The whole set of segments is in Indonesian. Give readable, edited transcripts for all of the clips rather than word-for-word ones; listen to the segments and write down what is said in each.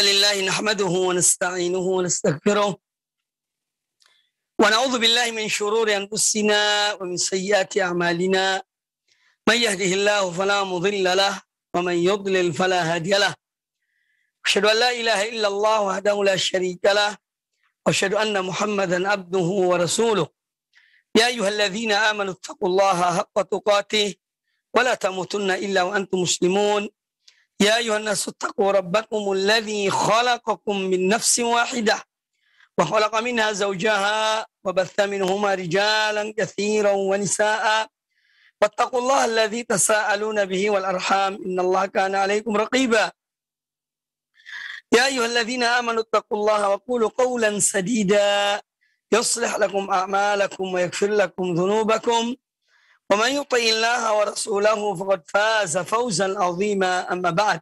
لله نحمده ونستعينه ونستغفره ونعوذ بالله من شرور أنفسنا ومن سيئات أعمالنا من يهده الله فلا مضل له ومن يضلل فلا هادي له أشهد أن لا إله إلا الله وحده لا شريك له وأشهد أن محمدا عبده ورسوله يا أيها الذين آمنوا اتقوا الله حق تقاته ولا تموتن إلا وأنتم مسلمون يا أيها الناس اتقوا ربكم الذي خلقكم من نفس واحدة وخلق منها زوجها وبث منهما رجالا كثيرا ونساء واتقوا الله الذي تساءلون به والأرحام إن الله كان عليكم رقيبا يا أيها الذين آمنوا اتقوا الله وقولوا قولا سديدا يصلح لكم أعمالكم ويغفر لكم ذنوبكم ومن يطع الله ورسوله فقد فاز فوزا عظيما أما بعد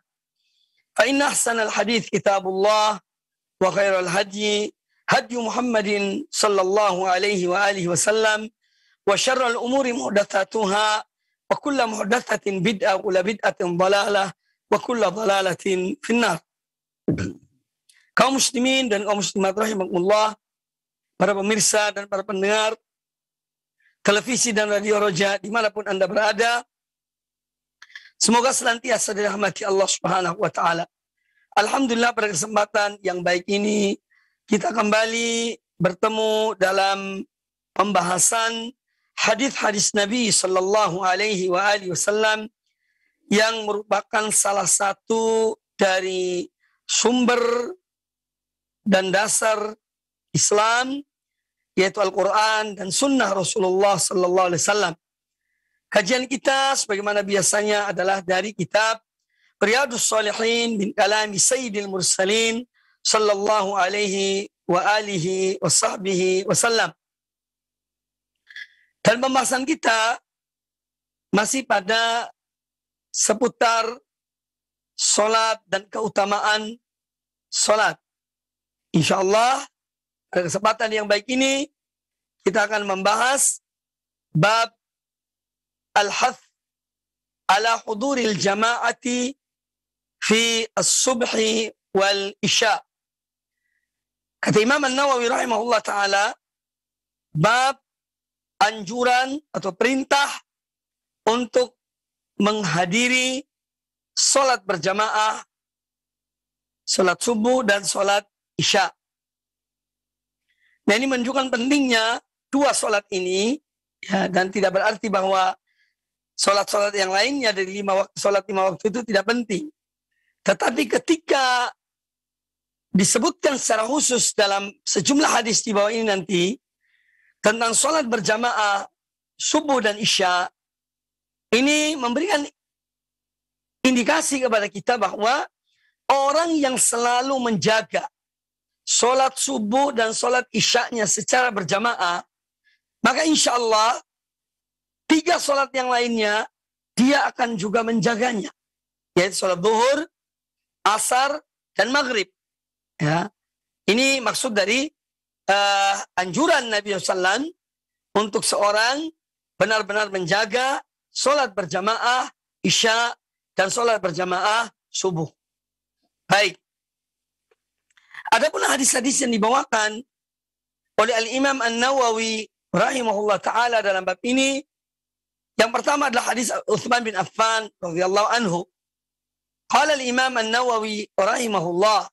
فإن أحسن الحديث كتاب الله وخير الهدي هدي محمد صلى الله عليه وآله وسلم وشر الأمور محدثاتها وكل محدثة بدعة وكل بدعة ضلالة وكل ضلالة في النار. Kaum muslimin dan kaum muslimat rahimakumullah, para pemirsa dan para pendengar televisi dan radio Roja dimanapun Anda berada, semoga senantiasa dirahmati Allah Subhanahu wa Ta'ala. Alhamdulillah, pada kesempatan yang baik ini kita kembali bertemu dalam pembahasan hadis-hadis Nabi Sallallahu Alaihi Wasallam yang merupakan salah satu dari sumber dan dasar Islam, yaitu Al-Quran dan Sunnah Rasulullah Sallallahu Alaihi Wasallam. Kajian kita sebagaimana biasanya adalah dari kitab Riyadhus Shalihin min kalami Sayyidil Mursalin Sallallahu Alaihi wa alihi wa sahbihi wasallam. Dan pembahasan kita masih pada seputar solat dan keutamaan solat. InsyaAllah pada kesempatan yang baik ini kita akan membahas bab al-hath ala huduril jama'ati fi as-subhi wal isya. Kata Imam An-Nawawi rahimahullah ta'ala, bab anjuran atau perintah untuk menghadiri solat berjamaah, solat subuh dan solat isya. Nah, ini menunjukkan pentingnya dua solat ini, ya, dan tidak berarti bahwa solat-solat yang lainnya dari solat lima waktu itu tidak penting. Tetapi ketika disebutkan secara khusus dalam sejumlah hadis di bawah ini nanti tentang solat berjamaah subuh dan isya, ini memberikan indikasi kepada kita bahwa orang yang selalu menjaga solat subuh dan solat isya'nya secara berjamaah, maka insya Allah tiga solat yang lainnya dia akan juga menjaganya, yaitu solat zuhur, asar, dan maghrib. Ya, ini maksud dari anjuran Nabi SAW untuk seorang benar-benar menjaga solat berjamaah isya dan solat berjamaah subuh. Baik. Adapun hadis-hadis yang dibawakan oleh Al-Imam An-Nawawi rahimahullah ta'ala dalam bab ini, yang pertama adalah hadis Uthman bin Affan radhiyallahu anhu. Qala al-Imam An-Nawawi rahimahullah,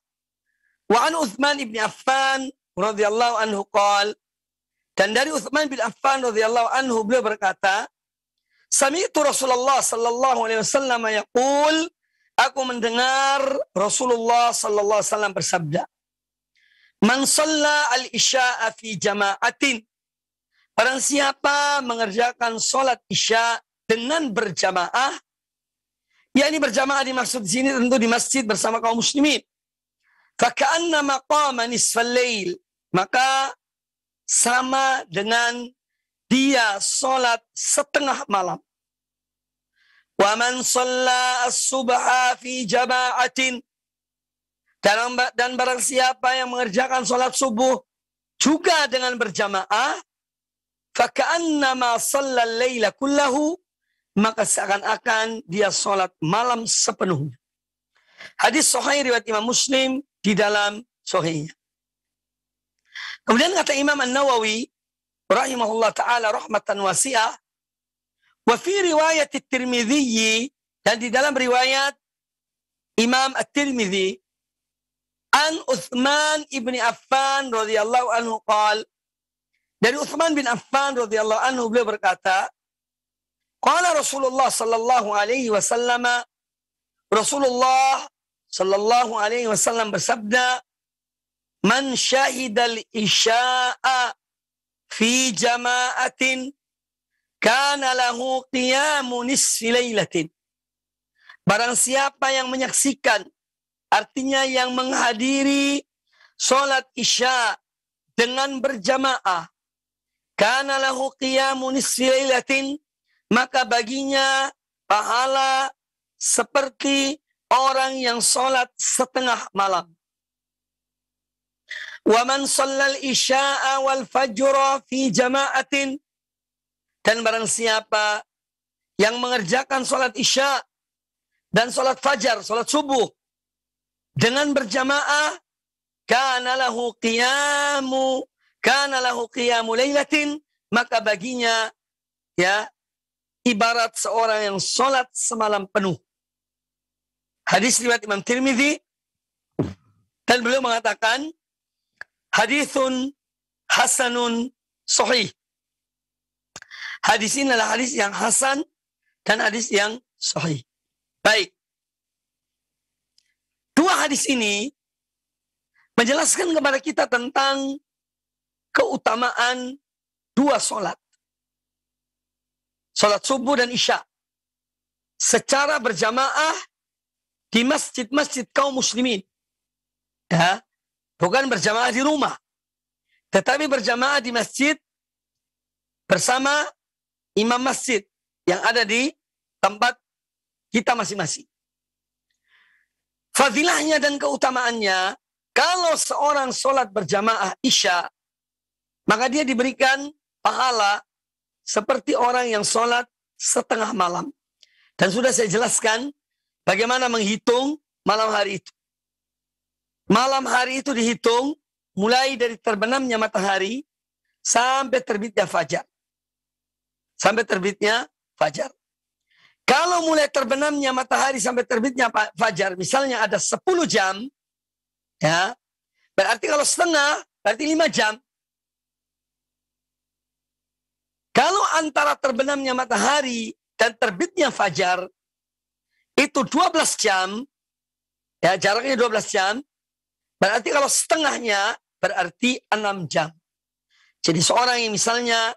wa an Uthman bin Affan radhiyallahu anhu qala, dan dari Uthman bin Affan radhiyallahu anhu beliau berkata, sami'tu Rasulullah sallallahu alaihi wasallam yaqul, aku mendengar Rasulullah sallallahu alaihi wasallam bersabda, man shalla al-isya'a fi jama'atin, barang siapa mengerjakan salat isya dengan berjamaah, yakni berjamaah dimaksud di sini tentu di masjid bersama kaum muslimin, fa ka'anna maqama nisfal lail, maka sama dengan dia salat setengah malam. Wa man shalla as-subha fi jama'atin, dan barang siapa yang mengerjakan sholat subuh juga dengan berjamaah, faka'annama shallal laila kullahu, maka seakan-akan dia sholat malam sepenuhnya. Hadis sahih riwayat Imam Muslim di dalam Sahihnya. Kemudian kata Imam An-Nawawi rahimahullah ta'ala rahmatan wasi'ah, wa fi riwayat At-Tirmidzi, dan di dalam riwayat Imam At-Tirmidzi, an Utsman ibn Affan radhiyallahu anhu qala, dari Utsman bin Affan radhiyallahu anhu beliau berkata, qala Rasulullah sallallahu alaihi wasallam, Rasulullah sallallahu alaihi wasallam bersabda, man syahidal isya'a fi jama'atin kana lahu qiyamu nisfi lailatin. Barang siapa yang menyaksikan, artinya yang menghadiri sholat isya dengan berjamaah, kana lahu qiyamu nisfi lailatin, maka baginya pahala seperti orang yang sholat setengah malam. Wa man shallal isya'a wal fajra fi jama'atin, dan barang siapa yang mengerjakan sholat isya dan sholat fajar, sholat subuh dengan berjamaah, kana lahu qiyamu lailatin, maka baginya ya ibarat seorang yang sholat semalam penuh. Hadis riwayat Imam Tirmidzi, dan beliau mengatakan hadithun hasanun sahih. Hadis ini adalah hadis yang hasan dan hadis yang sahih. Baik. Dua hadis ini menjelaskan kepada kita tentang keutamaan dua sholat. Sholat subuh dan isya. Secara berjamaah di masjid-masjid kaum muslimin. Ya, bukan berjamaah di rumah. Tetapi berjamaah di masjid bersama imam masjid yang ada di tempat kita masing-masing. Fadilahnya dan keutamaannya, kalau seorang sholat berjamaah isya, maka dia diberikan pahala seperti orang yang sholat setengah malam. Dan sudah saya jelaskan bagaimana menghitung malam hari itu. Malam hari itu dihitung mulai dari terbenamnya matahari sampai terbitnya fajar. Sampai terbitnya fajar. Kalau mulai terbenamnya matahari sampai terbitnya fajar, misalnya ada 10 jam, ya, berarti kalau setengah, berarti 5 jam. Kalau antara terbenamnya matahari dan terbitnya fajar, itu 12 jam, ya jaraknya 12 jam, berarti kalau setengahnya, berarti 6 jam. Jadi seorang yang misalnya,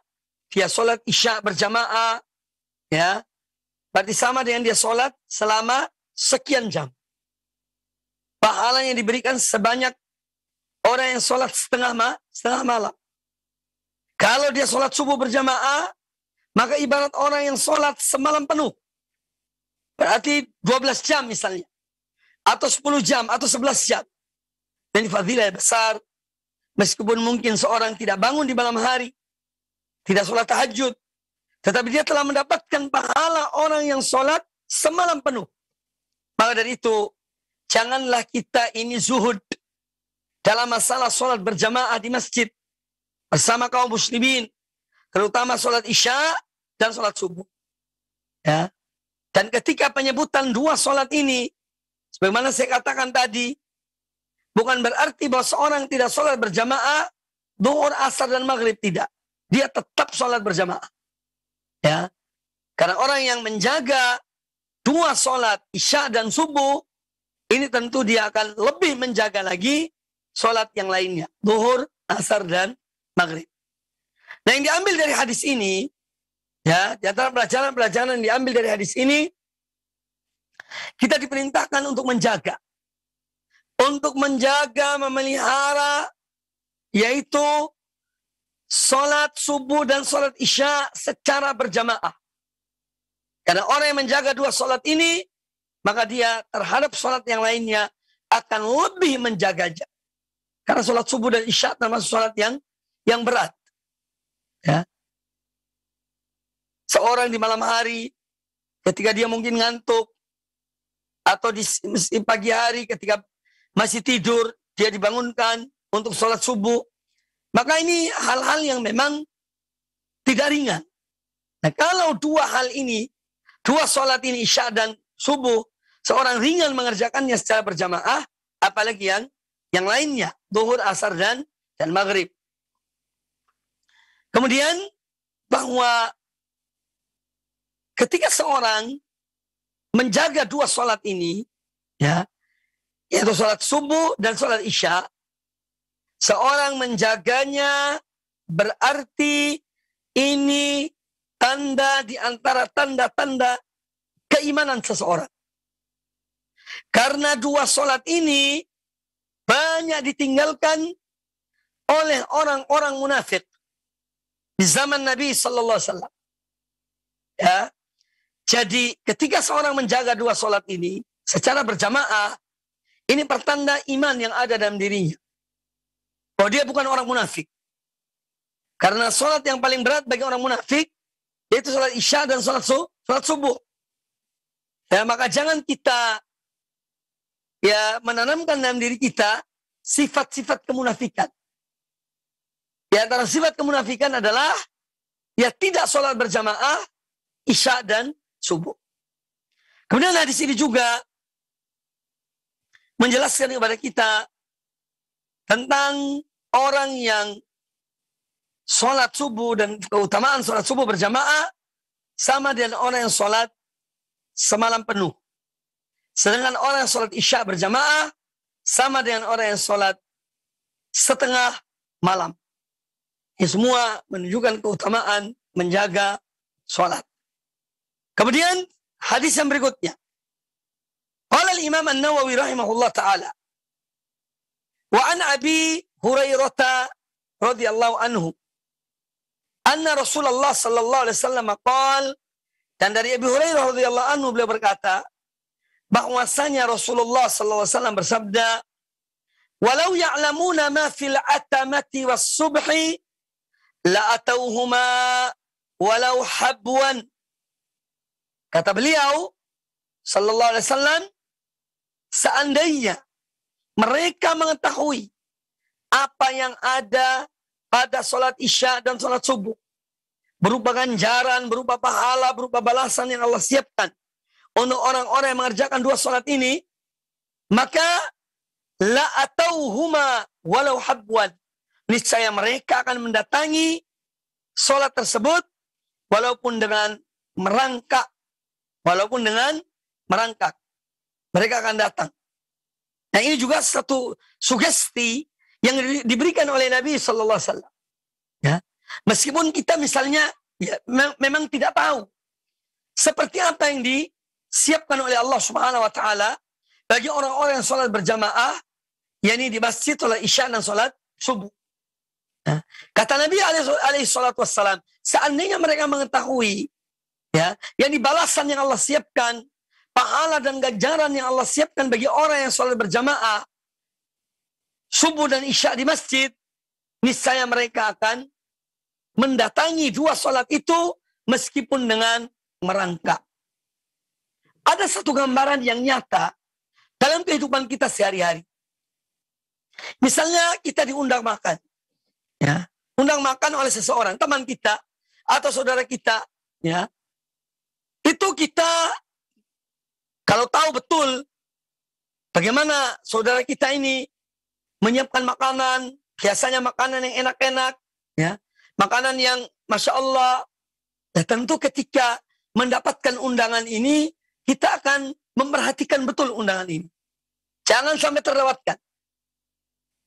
dia sholat isya berjamaah, ya, berarti sama dengan dia sholat selama sekian jam. Pahala yang diberikan sebanyak orang yang sholat setengah malam. Kalau dia sholat subuh berjamaah, maka ibarat orang yang sholat semalam penuh. Berarti 12 jam misalnya. Atau 10 jam, atau 11 jam. Dan fadilah besar. Meskipun mungkin seorang tidak bangun di malam hari, tidak sholat tahajud, tetapi dia telah mendapatkan pahala orang yang sholat semalam penuh. Maka dari itu, janganlah kita ini zuhud dalam masalah sholat berjamaah di masjid bersama kaum muslimin, terutama sholat isya dan sholat subuh. Ya. Dan ketika penyebutan dua sholat ini, sebagaimana saya katakan tadi, bukan berarti bahwa seorang tidak sholat berjamaah, zuhur, asar, dan maghrib, tidak. Dia tetap sholat berjamaah. Ya, karena orang yang menjaga dua sholat isya dan subuh, ini tentu dia akan lebih menjaga lagi sholat yang lainnya, zuhur, asar, dan maghrib. Nah, yang diambil dari hadis ini, ya, di antara pelajaran-pelajaran yang diambil dari hadis ini, kita diperintahkan untuk menjaga, memelihara, yaitu sholat subuh dan sholat isya secara berjamaah. Karena orang yang menjaga dua sholat ini, maka dia terhadap sholat yang lainnya akan lebih menjaganya. Karena sholat subuh dan isya termasuk sholat yang berat. Ya. Seorang di malam hari, ketika dia mungkin ngantuk, atau di pagi hari ketika masih tidur, dia dibangunkan untuk sholat subuh. Maka ini hal-hal yang memang tidak ringan. Nah, kalau dua hal ini, dua sholat ini, isya dan subuh, seorang ringan mengerjakannya secara berjamaah, apalagi yang lainnya, zuhur, asar, dan maghrib. Kemudian, bahwa ketika seorang menjaga dua sholat ini, ya, yaitu sholat subuh dan sholat isya, seorang menjaganya berarti ini tanda di antara tanda-tanda keimanan seseorang. Karena dua sholat ini banyak ditinggalkan oleh orang-orang munafik di zaman Nabi Sallallahu Alaihi Wasallam. Ya, jadi ketika seorang menjaga dua sholat ini secara berjamaah, ini pertanda iman yang ada dalam dirinya. Bahwa dia bukan orang munafik. Karena sholat yang paling berat bagi orang munafik yaitu sholat isya dan sholat subuh. Ya, maka jangan kita menanamkan dalam diri kita sifat-sifat kemunafikan. Di antara sifat kemunafikan adalah tidak sholat berjamaah isya dan subuh. Kemudian hadis ini juga menjelaskan kepada kita tentang orang yang sholat subuh dan keutamaan sholat subuh berjamaah sama dengan orang yang sholat semalam penuh. Sedangkan orang yang sholat isya berjamaah sama dengan orang yang sholat setengah malam. Ini semua menunjukkan keutamaan menjaga sholat. Kemudian hadis yang berikutnya. Qala al-Imam An-Nawawi rahimahullah ta'ala. Wa an Abi Hurairah radhiyallahu anhu. Anna Rasulullah sallallahu alaihi wasallam qala, dan dari Abi Hurairah radhiyallahu anhu beliau berkata, bahwasanya Rasulullah sallallahu alaihi wasallam bersabda, "Walau ya'lamuna ma fil atamati was subhi la atauhuma walau habwan." Kata beliau sallallahu alaihi wasallam, seandainya mereka mengetahui apa yang ada pada sholat isya dan sholat subuh, berupa ganjaran, berupa pahala, berupa balasan yang Allah siapkan untuk orang-orang yang mengerjakan dua sholat ini, maka la atauhuma walau habwan, niscaya mereka akan mendatangi sholat tersebut walaupun dengan merangkak, mereka akan datang. Nah, ini juga satu sugesti yang diberikan oleh Nabi Sallallahu Alaihi Wasallam. Ya, meskipun kita misalnya memang tidak tahu seperti apa yang disiapkan oleh Allah Subhanahu Wa Taala bagi orang-orang yang sholat berjamaah, yakni di masjid sholat isya dan sholat subuh. Ya, kata Nabi alaihi salatu wassalam, seandainya mereka mengetahui yakni balasan yang Allah siapkan, pahala dan ganjaran yang Allah siapkan bagi orang yang sholat berjamaah subuh dan isya di masjid, niscaya mereka akan mendatangi dua sholat itu meskipun dengan merangkak. Ada satu gambaran yang nyata dalam kehidupan kita sehari-hari. Misalnya kita diundang makan, undang makan oleh seseorang, teman kita atau saudara kita, itu kita kalau tahu betul bagaimana saudara kita ini menyiapkan makanan, biasanya makanan yang enak-enak, makanan yang Masya Allah, tentu ketika mendapatkan undangan ini, kita akan memperhatikan betul undangan ini. Jangan sampai terlewatkan.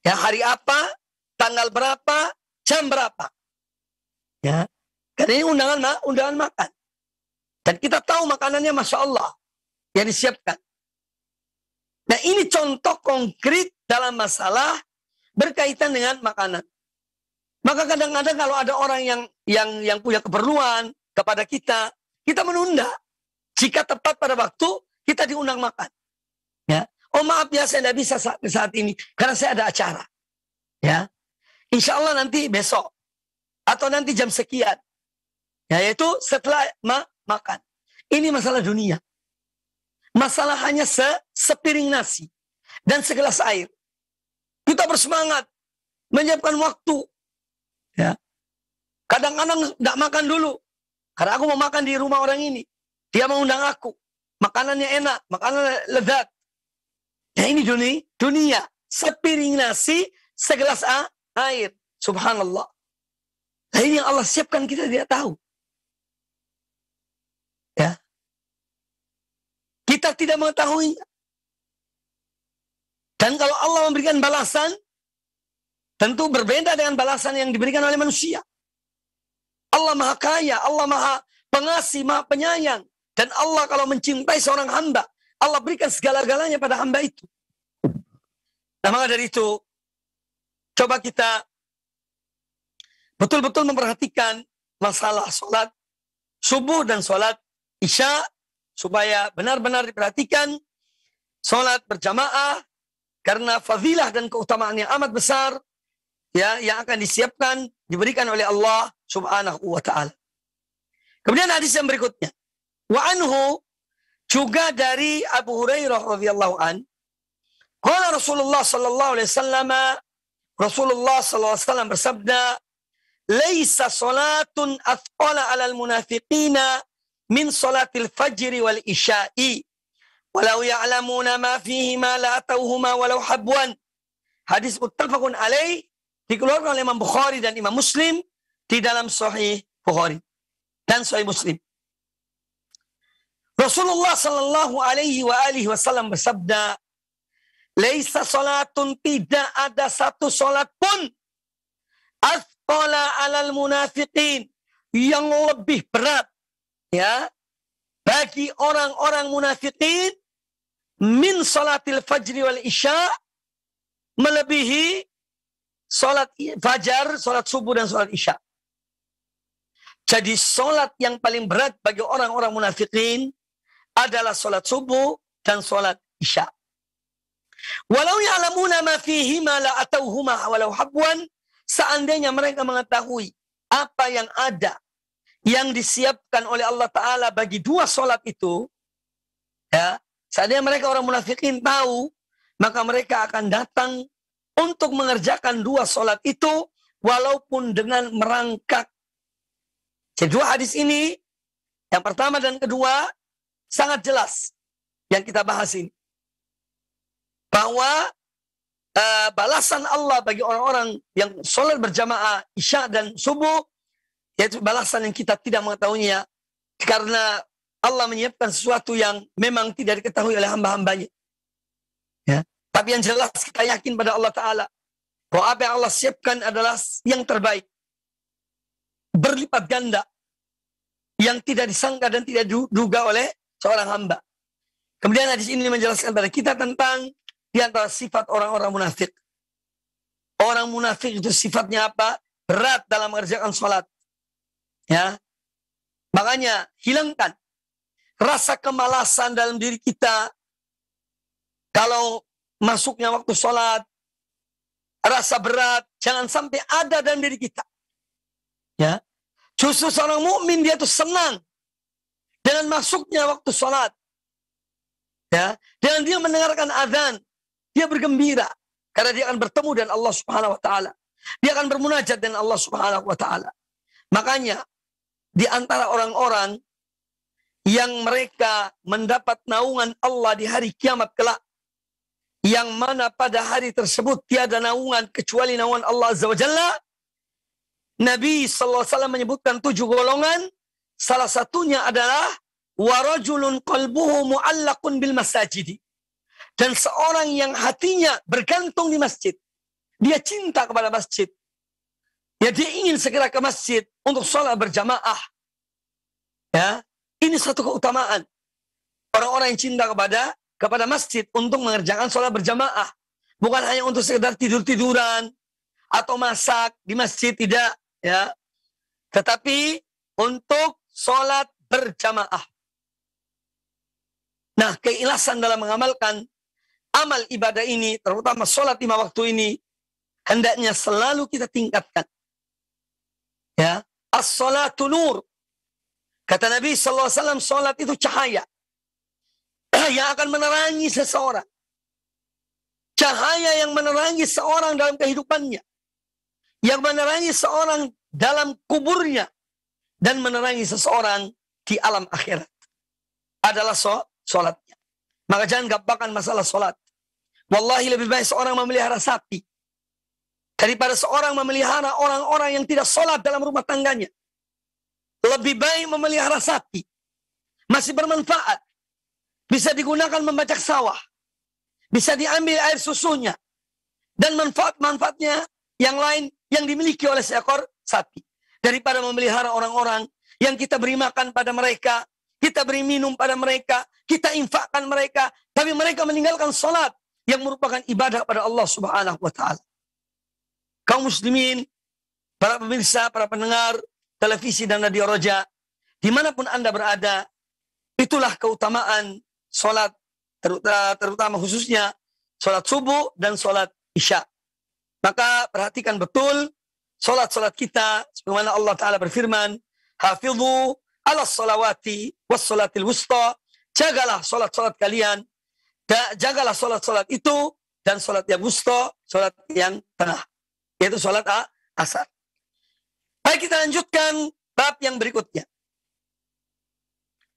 Hari apa, tanggal berapa, jam berapa. Karena ini undangan makan. Dan kita tahu makanannya Masya Allah yang disiapkan. Nah, ini contoh konkret dalam masalah berkaitan dengan makanan. Maka kadang-kadang kalau ada orang yang punya keperluan kepada kita, kita menunda. Jika tepat pada waktu, kita diundang makan. Oh maaf ya, saya tidak bisa saat ini karena saya ada acara. Insya Allah nanti besok atau nanti jam sekian. Yaitu setelah makan. Ini masalah dunia. Masalah hanya sepiring nasi dan segelas air. Kita bersemangat menyiapkan waktu. Ya. Kadang-kadang tidak makan dulu. Karena aku mau makan di rumah orang ini. Dia mengundang aku. Makanannya enak, makanan lezat. Ya ini dunia. Sepiring nasi, segelas air. Subhanallah. Nah ini yang Allah siapkan, kita tidak tahu. Ya. Kita tidak mengetahuinya. Dan kalau Allah memberikan balasan, tentu berbeda dengan balasan yang diberikan oleh manusia. Allah Maha Kaya, Allah Maha Pengasih, Maha Penyayang. Dan Allah kalau mencintai seorang hamba, Allah berikan segala-galanya pada hamba itu. Nah maka dari itu, coba kita betul-betul memperhatikan masalah sholat subuh dan sholat isya, supaya benar-benar diperhatikan sholat berjamaah, karena fadilah dan keutamaan yang amat besar ya yang akan disiapkan, diberikan oleh Allah Subhanahu wa ta'ala. Kemudian hadis yang berikutnya, wa anhu, juga dari Abu Hurairah radhiyallahu an, qala Rasulullah sallallahu alaihi wasallam, Rasulullah sallallahu alaihi wasallam bersabda, laisa salatun athqala 'alal munafiqina min salatil fajri wal isya'i walau ya'lamuna ma fihima la atauhuma walau habwan. Hadis muttafaqun alaih, dikeluarkan oleh Imam Bukhari dan Imam Muslim di dalam Sahih Bukhari dan Sahih Muslim. Rasulullah sallallahu alaihi wa alihi wasallam bersabda, laisa salatun, tidak ada satu salat pun, athqala 'alal munafiqin, yang lebih berat ya bagi orang-orang munafikin, min salatil fajri wal isya, melebihi salat fajar, salat subuh dan salat isya. Jadi salat yang paling berat bagi orang-orang munafikin adalah salat subuh dan salat isya. Walau ya'lamuna ma fihima la atauhuma walau habwan, seandainya mereka mengetahui apa yang ada, yang disiapkan oleh Allah Ta'ala bagi dua sholat itu, ya, seandainya mereka orang munafikin tahu, maka mereka akan datang untuk mengerjakan dua sholat itu, walaupun dengan merangkak. Jadi dua hadis ini, yang pertama dan kedua, sangat jelas yang kita bahas ini. Bahwa balasan Allah bagi orang-orang yang sholat berjamaah isya dan subuh, yaitu balasan yang kita tidak mengetahuinya, karena Allah menyiapkan sesuatu yang memang tidak diketahui oleh hamba-hambanya. Ya. Tapi yang jelas kita yakin pada Allah Ta'ala bahwa apa yang Allah siapkan adalah yang terbaik, berlipat ganda, yang tidak disangka dan tidak diduga oleh seorang hamba. Kemudian hadis ini menjelaskan kepada kita tentang di antara sifat orang-orang munafik. Orang munafik itu sifatnya apa? Berat dalam mengerjakan sholat. Ya, makanya hilangkan rasa kemalasan dalam diri kita. Kalau masuknya waktu sholat, rasa berat jangan sampai ada dalam diri kita. Ya, justru seorang mukmin dia tuh senang dengan masuknya waktu sholat. Ya, dengan dia mendengarkan azan, dia bergembira karena dia akan bertemu dengan Allah Subhanahu Wa Taala. Dia akan bermunajat dengan Allah Subhanahu Wa Taala. Makanya di antara orang-orang yang mereka mendapat naungan Allah di hari kiamat kelak, yang mana pada hari tersebut tiada naungan kecuali naungan Allah Azza wa Jalla, Nabi SAW menyebutkan 7 golongan. Salah satunya adalah warajulun qalbuhu mu'allaqun bil masajidi, dan seorang yang hatinya bergantung di masjid. Dia cinta kepada masjid. Ya, dia ingin segera ke masjid untuk sholat berjamaah. Ya, ini satu keutamaan orang-orang yang cinta kepada masjid untuk mengerjakan sholat berjamaah. Bukan hanya untuk sekedar tidur-tiduran atau masak di masjid, tidak. Ya, tetapi untuk sholat berjamaah. Nah, keikhlasan dalam mengamalkan amal ibadah ini, terutama sholat 5 waktu ini, hendaknya selalu kita tingkatkan. Ya, as-salatu nur. Kata Nabi SAW, salat itu cahaya yang akan menerangi seseorang. cahaya yang menerangi seorang dalam kehidupannya, yang menerangi seorang dalam kuburnya, dan menerangi seseorang di alam akhirat adalah sholatnya. Maka jangan gampangkan masalah sholat. Wallahi lebih baik seorang memelihara sapi daripada seorang memelihara orang-orang yang tidak sholat dalam rumah tangganya. Lebih baik memelihara sapi. Masih bermanfaat. Bisa digunakan membajak sawah. Bisa diambil air susunya. Dan manfaat-manfaatnya yang lain yang dimiliki oleh seekor sapi. Daripada memelihara orang-orang yang kita beri makan pada mereka, kita beri minum pada mereka, kita infakkan mereka, tapi mereka meninggalkan sholat yang merupakan ibadah pada Allah Subhanahu wa Ta'ala. Kaum muslimin, para pemirsa, para pendengar televisi dan radio Roja, dimanapun Anda berada, itulah keutamaan sholat, terutama khususnya sholat subuh dan sholat isya. Maka perhatikan betul sholat-sholat kita, sebagaimana Allah Ta'ala berfirman, hafidhu ala sholawati was sholatil wusta, jagalah sholat-sholat kalian, jagalah sholat-sholat itu, dan sholat yang wusta, sholat yang tengah, yaitu sholat asar. Baik, kita lanjutkan bab yang berikutnya.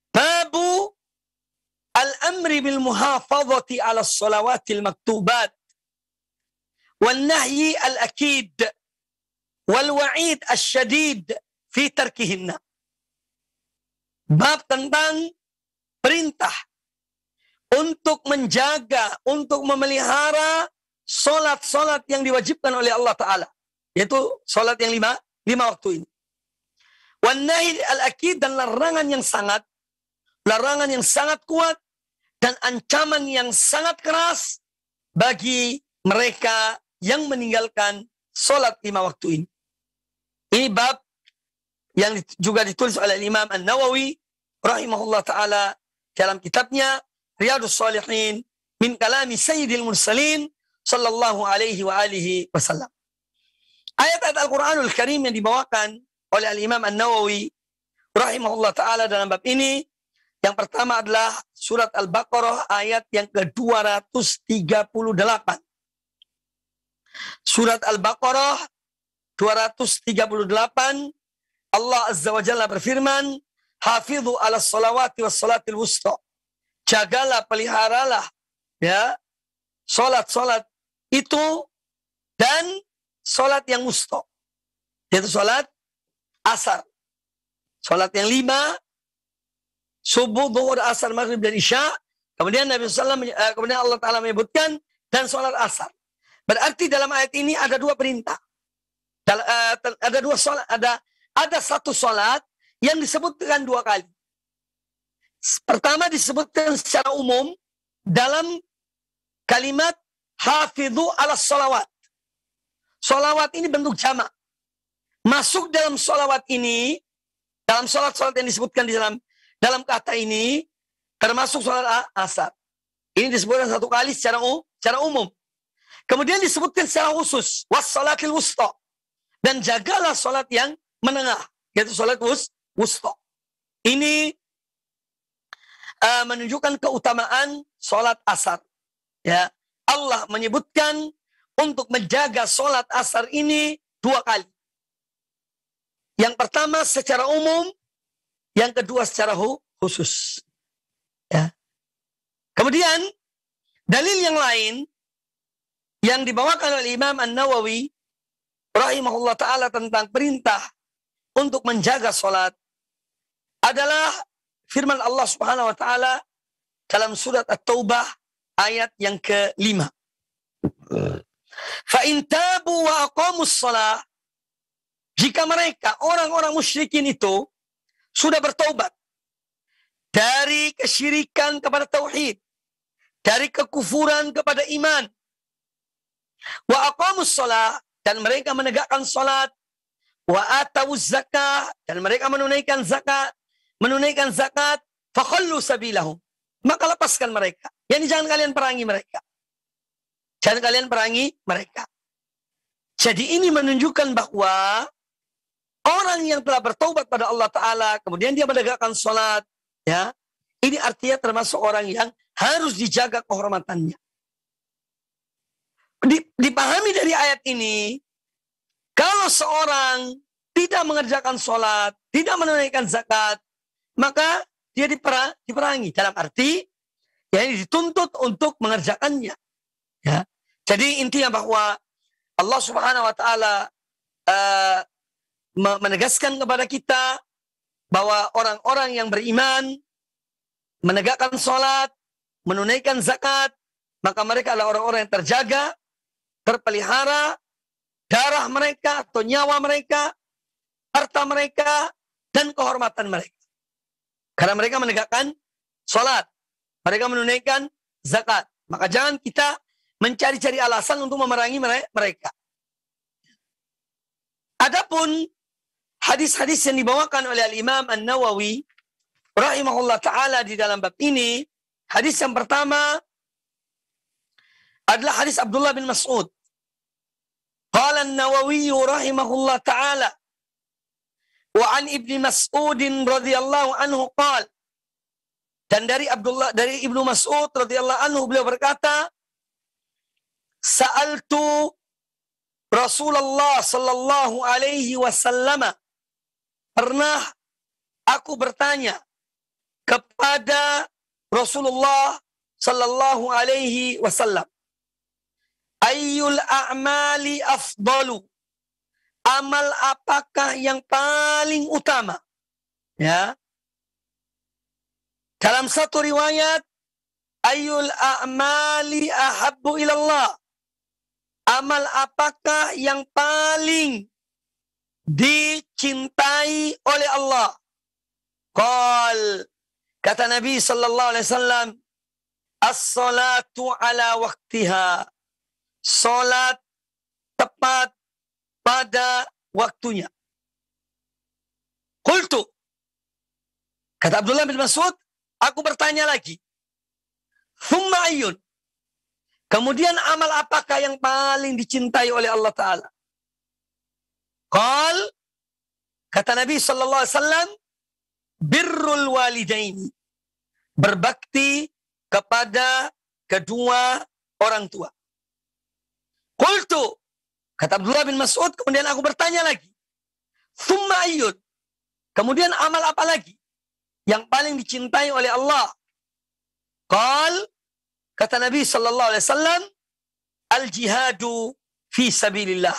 Babu al-amri bil muhafadhati ala sholawatil maktubat, wal nahyi al-akid, wal wa'id al-syadid fi tarkihinna. Bab tentang perintah untuk menjaga, untuk memelihara solat-solat yang diwajibkan oleh Allah Ta'ala. Yaitu solat yang lima waktu ini. Wan nahi al-akid, dan larangan yang sangat kuat dan ancaman yang sangat keras bagi mereka yang meninggalkan solat 5 waktu ini. Ini bab yang juga ditulis oleh Imam An-Nawawi rahimahullah ta'ala dalam kitabnya Riyadhus Shalihin min kalami Sayyidil Mursalin sallallahu alaihi wa alihi wasallam. Ayat-ayat Al-Quranul Karim yang dibawakan oleh Al-Imam An-Nawawi rahimahullah ta'ala dalam bab ini, yang pertama adalah surat Al-Baqarah ayat yang ke-238. Surat Al-Baqarah 238, Allah Azza wa Jalla berfirman, hafidhu ala salawati was salatil wusta. Jagalah, peliharalah ya salat-salat itu dan salat yang wusta, yaitu salat asar. Salat yang 5, subuh, zuhur, asar, maghrib dan isya. Kemudian Nabi kemudian Allah Ta'ala menyebutkan dan salat asar. Berarti dalam ayat ini ada 2 perintah. Ada 2 salat, ada satu salat yang disebutkan 2 kali. Pertama disebutkan secara umum dalam kalimat hafidhu ala salawat. Salawat ini bentuk jamak. Masuk dalam salawat ini, dalam salat-salat yang disebutkan di dalam kata ini, termasuk salat asar. Ini disebutkan 1 kali secara umum. Kemudian disebutkan secara khusus, wassalatil wusta. Dan jagalah salat yang menengah, yaitu salat wusta. Ini menunjukkan keutamaan salat asar. Ya, Allah menyebutkan untuk menjaga salat asar ini 2 kali. Yang pertama secara umum, yang kedua secara khusus. Ya. Kemudian dalil yang lain yang dibawakan oleh Imam An-Nawawi rahimahullah ta'ala tentang perintah untuk menjaga salat adalah firman Allah Subhanahu wa ta'ala dalam surat At-Taubah ayat yang ke-5. Fa in tabu wa aqamus shalah, jika mereka orang-orang musyrikin itu sudah bertaubat dari kesyirikan kepada tauhid, dari kekufuran kepada iman, wa aqamus shalah, dan mereka menegakkan salat, wa atawuz zakah, dan mereka menunaikan zakat, fakhallu sabilahum, maka lepaskan mereka. Yani jangan kalian perangi mereka. Jangan kalian perangi mereka. Jadi ini menunjukkan bahwa orang yang telah bertaubat pada Allah Ta'ala, kemudian dia menegakkan salat, ya, ini artinya termasuk orang yang harus dijaga kehormatannya. dipahami dari ayat ini, kalau seorang tidak mengerjakan sholat, tidak menunaikan zakat, maka dia diperangi. Dalam arti, ya ini dituntut untuk mengerjakannya. Ya. Jadi intinya bahwa Allah Subhanahu Wa Taala menegaskan kepada kita bahwa orang-orang yang beriman, menegakkan sholat, menunaikan zakat, maka mereka adalah orang-orang yang terjaga, terpelihara, darah mereka atau nyawa mereka, harta mereka, dan kehormatan mereka. Karena mereka menegakkan sholat, mereka menunaikan zakat. Maka jangan kita mencari-cari alasan untuk memerangi mereka. Adapun hadis-hadis yang dibawakan oleh Al-Imam An-Nawawi rahimahullah ta'ala di dalam bab ini, hadis yang pertama adalah hadis Abdullah bin Mas'ud. Qala An-Nawawi rahimahullah ta'ala wa an Ibnu Mas'ud radhiyallahu anhu qala, dan dari Ibnu Mas'ud radhiyallahu anhu beliau berkata, sa'altu Rasulullah sallallahu alaihi wasallam, pernah aku bertanya kepada Rasulullah sallallahu alaihi wasallam, ayyul a'mali afdalu, amal apakah yang paling utama? Ya. Dalam satu riwayat, ayyul a'mali ahabbu ilallah, amal apakah yang paling dicintai oleh Allah? Qal, kata Nabi sallallahu alaihi wasallam, as-salatu ala waktiha, salat tepat pada waktunya. Qultu, kata Abdullah bin Mas'ud, aku bertanya lagi, thumma ayyun, kemudian amal apakah yang paling dicintai oleh Allah Ta'ala? Qal, kata Nabi sallallahu alaihi wasallam, birrul walidaini, berbakti kepada kedua orang tua. Qultu, kata Abdullah bin Mas'ud, kemudian aku bertanya lagi, thumma ayyun, kemudian amal apa lagi yang paling dicintai oleh Allah? Qal, kata Nabi sallallahu alaihi wasallam, al-jihadu fi sabilillah,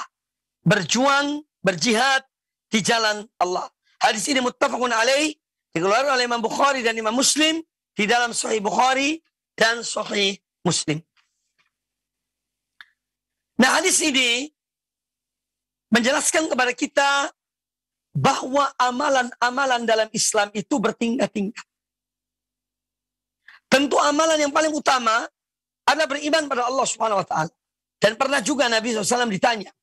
berjuang, berjihad di jalan Allah. Hadis ini muttafaqun alaih, dikeluarkan oleh Imam Bukhari dan Imam Muslim di dalam Sahih Bukhari dan Sahih Muslim. Nah, hadis ini menjelaskan kepada kita bahwa amalan-amalan dalam Islam itu bertingkat-tingkat. Tentu amalan yang paling utama adalah beriman pada Allah Subhanahu wa taala. Dan pernah juga Nabi SAW ditanya,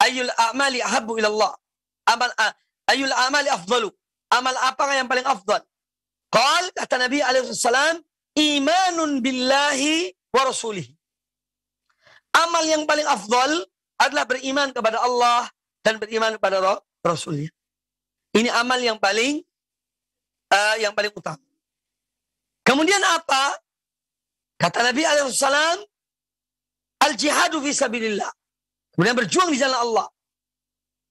ayyul a'mali ahabbu ilallah, ayyul a'mali afdalu, amal apakah yang paling afdal? Qal, kata Nabi SAW, imanun billahi wa rasulihi, amal yang paling afdal adalah beriman kepada Allah dan beriman kepada Rasulnya. Ini amal yang paling utama. Kemudian apa? Kata Nabi SAW, al-jihadu fi sabilillah, kemudian berjuang di jalan Allah.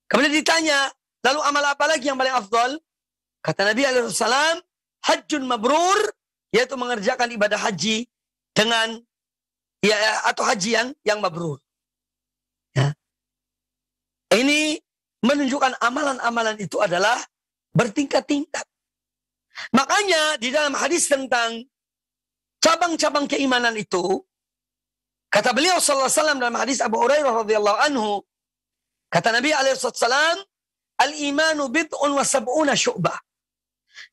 Kemudian ditanya, lalu amal apa lagi yang paling afdal? Kata Nabi SAW, hajjun mabrur, yaitu mengerjakan ibadah haji dengan atau haji yang mabrur. Ya. Ini menunjukkan amalan-amalan itu adalah bertingkat-tingkat. Makanya di dalam hadis tentang cabang-cabang keimanan itu, kata beliau sallallahu alaihi wasallam dalam hadis Abu Hurairah radhiyallahu anhu, kata Nabi alaihi wasallam, al-imanu bid'un wa sab'una syu'bah.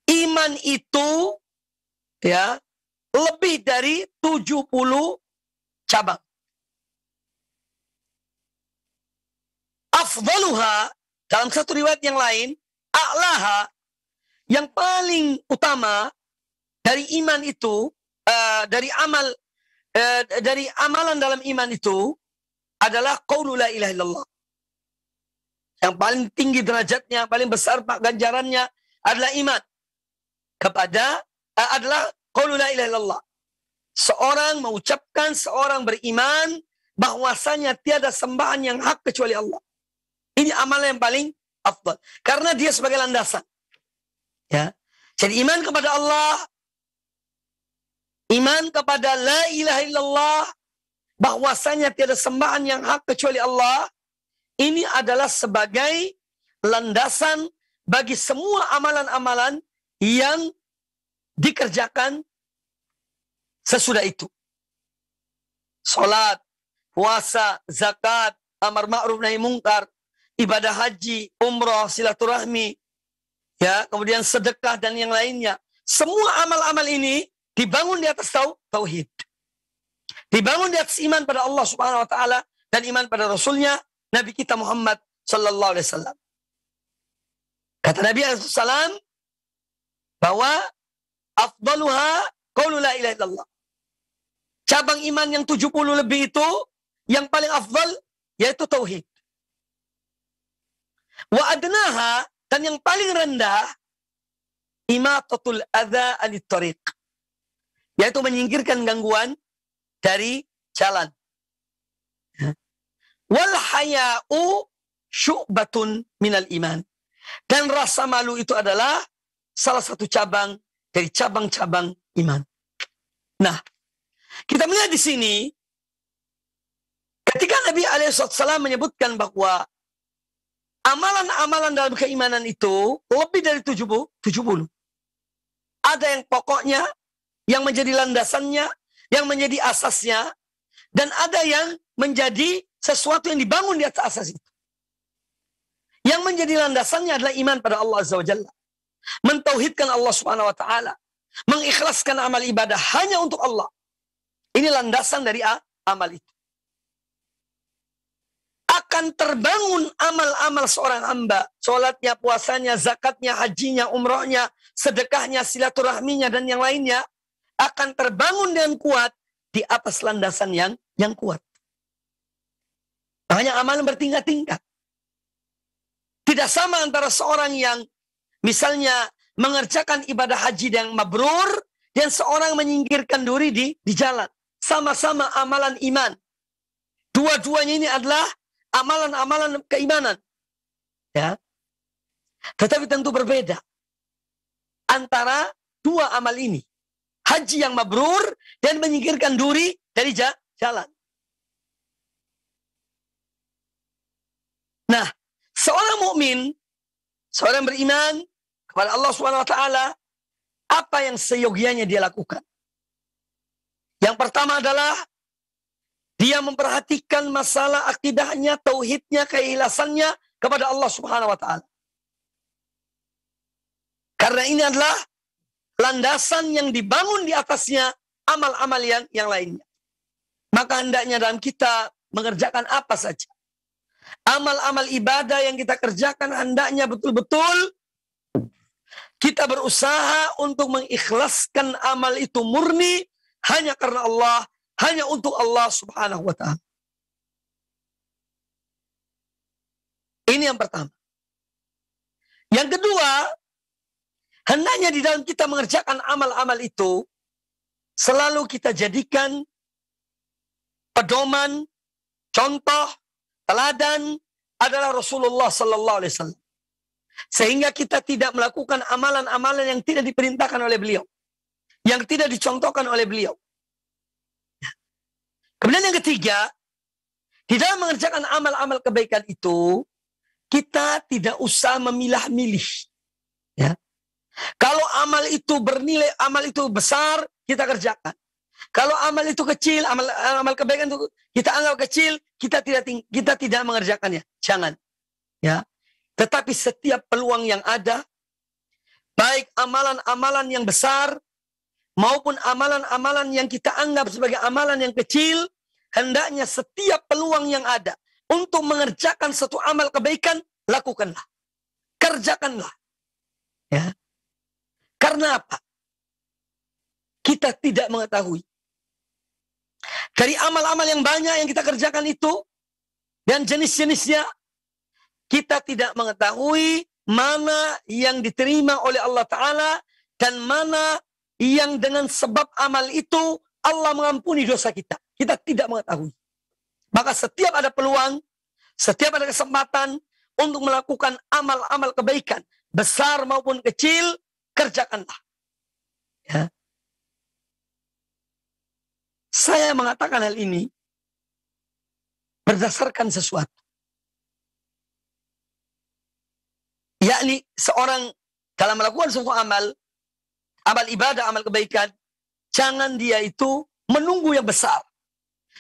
Iman itu ya lebih dari 70 cabang. Afdaluha, dalam satu riwayat yang lain, a'laha, yang paling utama dari iman itu, dari amalan dalam iman itu adalah qaulu la ilaha illallah. Yang paling tinggi derajatnya, paling besar ganjarannya adalah iman kepada adalah qaulu la ilaha illallah. Seorang mengucapkan, seorang beriman bahwasanya tiada sembahan yang hak kecuali Allah. Ini amalan yang paling afdal. Karena dia sebagai landasan. Ya. Jadi iman kepada Allah, iman kepada la ilaha illallah, bahwasanya tiada sembahan yang hak kecuali Allah, ini adalah sebagai landasan bagi semua amalan-amalan yang dikerjakan sesudah itu. Salat, puasa, zakat, amar ma'ruf nahi mungkar, ibadah haji, umrah, silaturahmi, ya, kemudian sedekah dan yang lainnya. Semua amal-amal ini dibangun di atas tauhid. Dibangun di atas iman pada Allah Subhanahu wa taala dan iman pada Rasulnya, Nabi kita Muhammad sallallahu alaihi wasallam. Kata Nabi SAW bahwa afdaluha qaulu la ilaha illallah. Cabang iman yang 70 lebih itu, yang paling afdal yaitu tauhid. Wa adnaha, dan yang paling rendah, imatatul adza anit tariq, yaitu menyingkirkan gangguan dari jalan. Wal haya'u syu'batun minal iman. Dan rasa malu itu adalah salah satu cabang dari cabang-cabang iman. Nah, kita melihat di sini, ketika Nabi SAW menyebutkan bahwa amalan-amalan dalam keimanan itu lebih dari 70. Ada yang pokoknya, yang menjadi landasannya, yang menjadi asasnya, dan ada yang menjadi sesuatu yang dibangun di atas asas itu. Yang menjadi landasannya adalah iman pada Allah Azza wa Jalla. Mentauhidkan Allah Subhanahu wa taala, mengikhlaskan amal ibadah hanya untuk Allah. Ini landasan dari amal itu. Akan terbangun amal-amal seorang hamba, salatnya, puasanya, zakatnya, hajinya, umrohnya, sedekahnya, silaturahminya, dan yang lainnya, akan terbangun dengan kuat di atas landasan yang kuat. Makanya amalan bertingkat-tingkat. Tidak sama antara seorang yang misalnya mengerjakan ibadah haji yang mabrur dan seorang menyingkirkan duri di jalan. Sama-sama amalan iman. Dua-duanya ini adalah amalan-amalan keimanan. Ya. Tetapi tentu berbeda antara dua amal ini. Haji yang mabrur dan menyingkirkan duri dari jalan. Nah, seorang mukmin, seorang beriman kepada Allah Subhanahu wa taala, apa yang seyogianya dia lakukan? Yang pertama adalah dia memperhatikan masalah akidahnya, tauhidnya, keikhlasannya kepada Allah Subhanahu wa taala. Karena ini adalah landasan yang dibangun di atasnya amal-amal yang lainnya. Maka hendaknya dalam kita mengerjakan apa saja, amal-amal ibadah yang kita kerjakan hendaknya betul-betul kita berusaha untuk mengikhlaskan amal itu murni hanya karena Allah, hanya untuk Allah Subhanahu wa taala. Ini yang pertama. Yang kedua, hendaknya di dalam kita mengerjakan amal-amal itu selalu kita jadikan pedoman, contoh, teladan adalah Rasulullah sallallahu alaihi wasallam. Sehingga kita tidak melakukan amalan-amalan yang tidak diperintahkan oleh beliau, yang tidak dicontohkan oleh beliau. Kemudian yang ketiga, di dalam mengerjakan amal-amal kebaikan itu, kita tidak usah memilah-milih. Ya. Kalau amal itu bernilai, amal itu besar, kita kerjakan. Kalau amal itu kecil, amal kebaikan itu kita anggap kecil, kita tidak mengerjakannya. Jangan. Ya. Tetapi setiap peluang yang ada, baik amalan-amalan yang besar maupun amalan-amalan yang kita anggap sebagai amalan yang kecil, hendaknya setiap peluang yang ada untuk mengerjakan satu amal kebaikan, lakukanlah. Kerjakanlah. Ya. Karena apa? Kita tidak mengetahui. Dari amal-amal yang banyak yang kita kerjakan itu, dan jenis-jenisnya, kita tidak mengetahui mana yang diterima oleh Allah Ta'ala, dan mana yang dengan sebab amal itu Allah mengampuni dosa kita. Kita tidak mengetahui. Maka setiap ada peluang, setiap ada kesempatan untuk melakukan amal-amal kebaikan, besar maupun kecil, kerjakanlah. Ya. Saya mengatakan hal ini berdasarkan sesuatu. Yakni seorang dalam melakukan sebuah amal ibadah, amal kebaikan, jangan dia itu menunggu yang besar.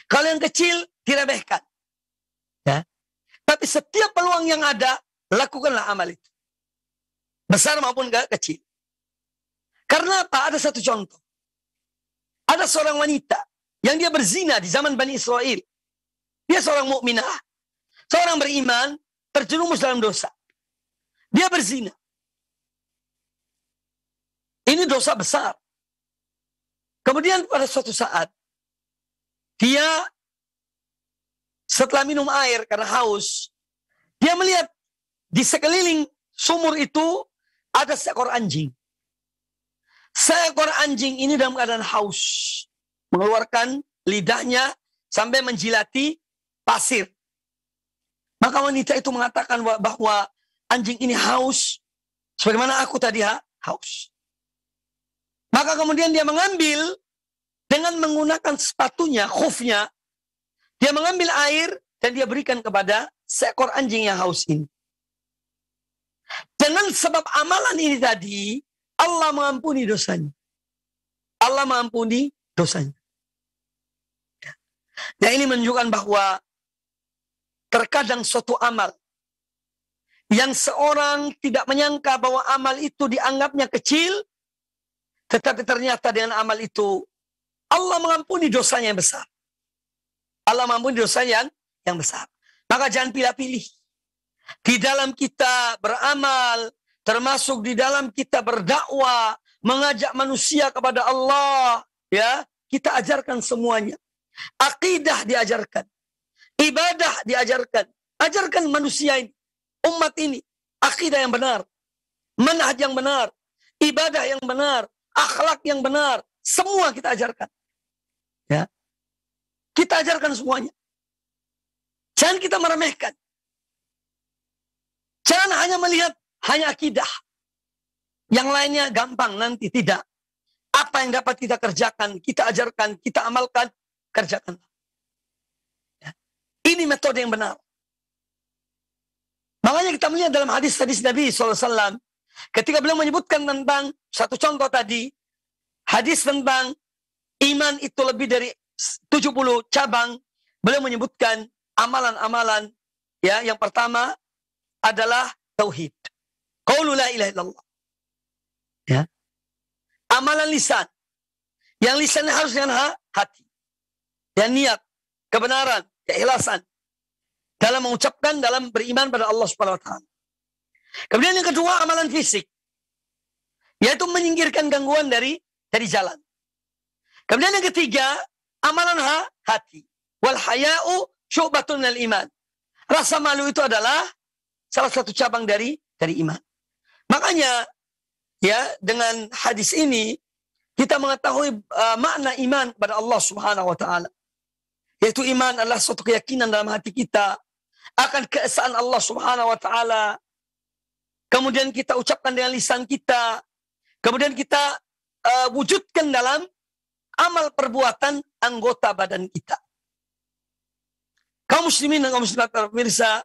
Kalau yang kecil, diremehkan. Ya. Tapi setiap peluang yang ada, lakukanlah amal itu. Besar maupun kecil. Karena apa? Ada satu contoh. Ada seorang wanita yang dia berzina di zaman Bani Israel. Dia seorang mukminah, seorang beriman, terjerumus dalam dosa. Dia berzina. Ini dosa besar. Kemudian pada suatu saat, dia setelah minum air karena haus, dia melihat di sekeliling sumur itu ada seekor anjing. Seekor anjing ini dalam keadaan haus, mengeluarkan lidahnya sampai menjilati pasir. Maka wanita itu mengatakan bahwa anjing ini haus, sebagaimana aku tadi haus. Maka kemudian dia mengambil dengan menggunakan sepatunya, khufnya, dia mengambil air dan dia berikan kepada seekor anjing yang haus ini. Dengan sebab amalan ini tadi, Allah mengampuni dosanya. Allah mengampuni dosanya. Nah, ini menunjukkan bahwa terkadang suatu amal yang seorang tidak menyangka bahwa amal itu dianggapnya kecil, tetapi ternyata dengan amal itu Allah mengampuni dosanya yang besar. Allah mengampuni dosanya yang besar. Maka jangan pilih-pilih. Di dalam kita beramal, termasuk di dalam kita berdakwah, mengajak manusia kepada Allah, ya, kita ajarkan semuanya. Akidah diajarkan, ibadah diajarkan, ajarkan manusia ini, umat ini, akidah yang benar, manhaj yang benar, ibadah yang benar, akhlak yang benar, semua kita ajarkan. Ya, kita ajarkan semuanya. Jangan kita meremehkan. Jangan hanya melihat hanya akidah. Yang lainnya gampang nanti, tidak. Apa yang dapat kita kerjakan, kita ajarkan, kita amalkan, kerjakan. Ya. Ini metode yang benar. Makanya kita melihat dalam hadis-hadis Nabi SAW, ketika beliau menyebutkan tentang satu contoh tadi, hadis tentang iman itu lebih dari 70 cabang, beliau menyebutkan amalan-amalan, ya, yang pertama adalah tauhid. Qaulu la ilaha illallah. Ya. Amalan lisan. Yang lisannya harus dengan hati. Dan niat, kebenaran, keikhlasan dalam mengucapkan, dalam beriman pada Allah Subhanahu wa taala. Kemudian yang kedua, amalan fisik. Yaitu menyingkirkan gangguan dari jalan. Kemudian yang ketiga, amalan hati. Wal haya'u syu'batun minal iman. Rasa malu itu adalah salah satu cabang dari iman. Makanya, ya, dengan hadis ini kita mengetahui makna iman kepada Allah Subhanahu wa taala. Yaitu iman adalah suatu keyakinan dalam hati kita akan keesaan Allah Subhanahu wa taala. Kemudian kita ucapkan dengan lisan kita. Kemudian kita wujudkan dalam amal perbuatan anggota badan kita. Kaum muslimin dan kaum muslimat pemirsa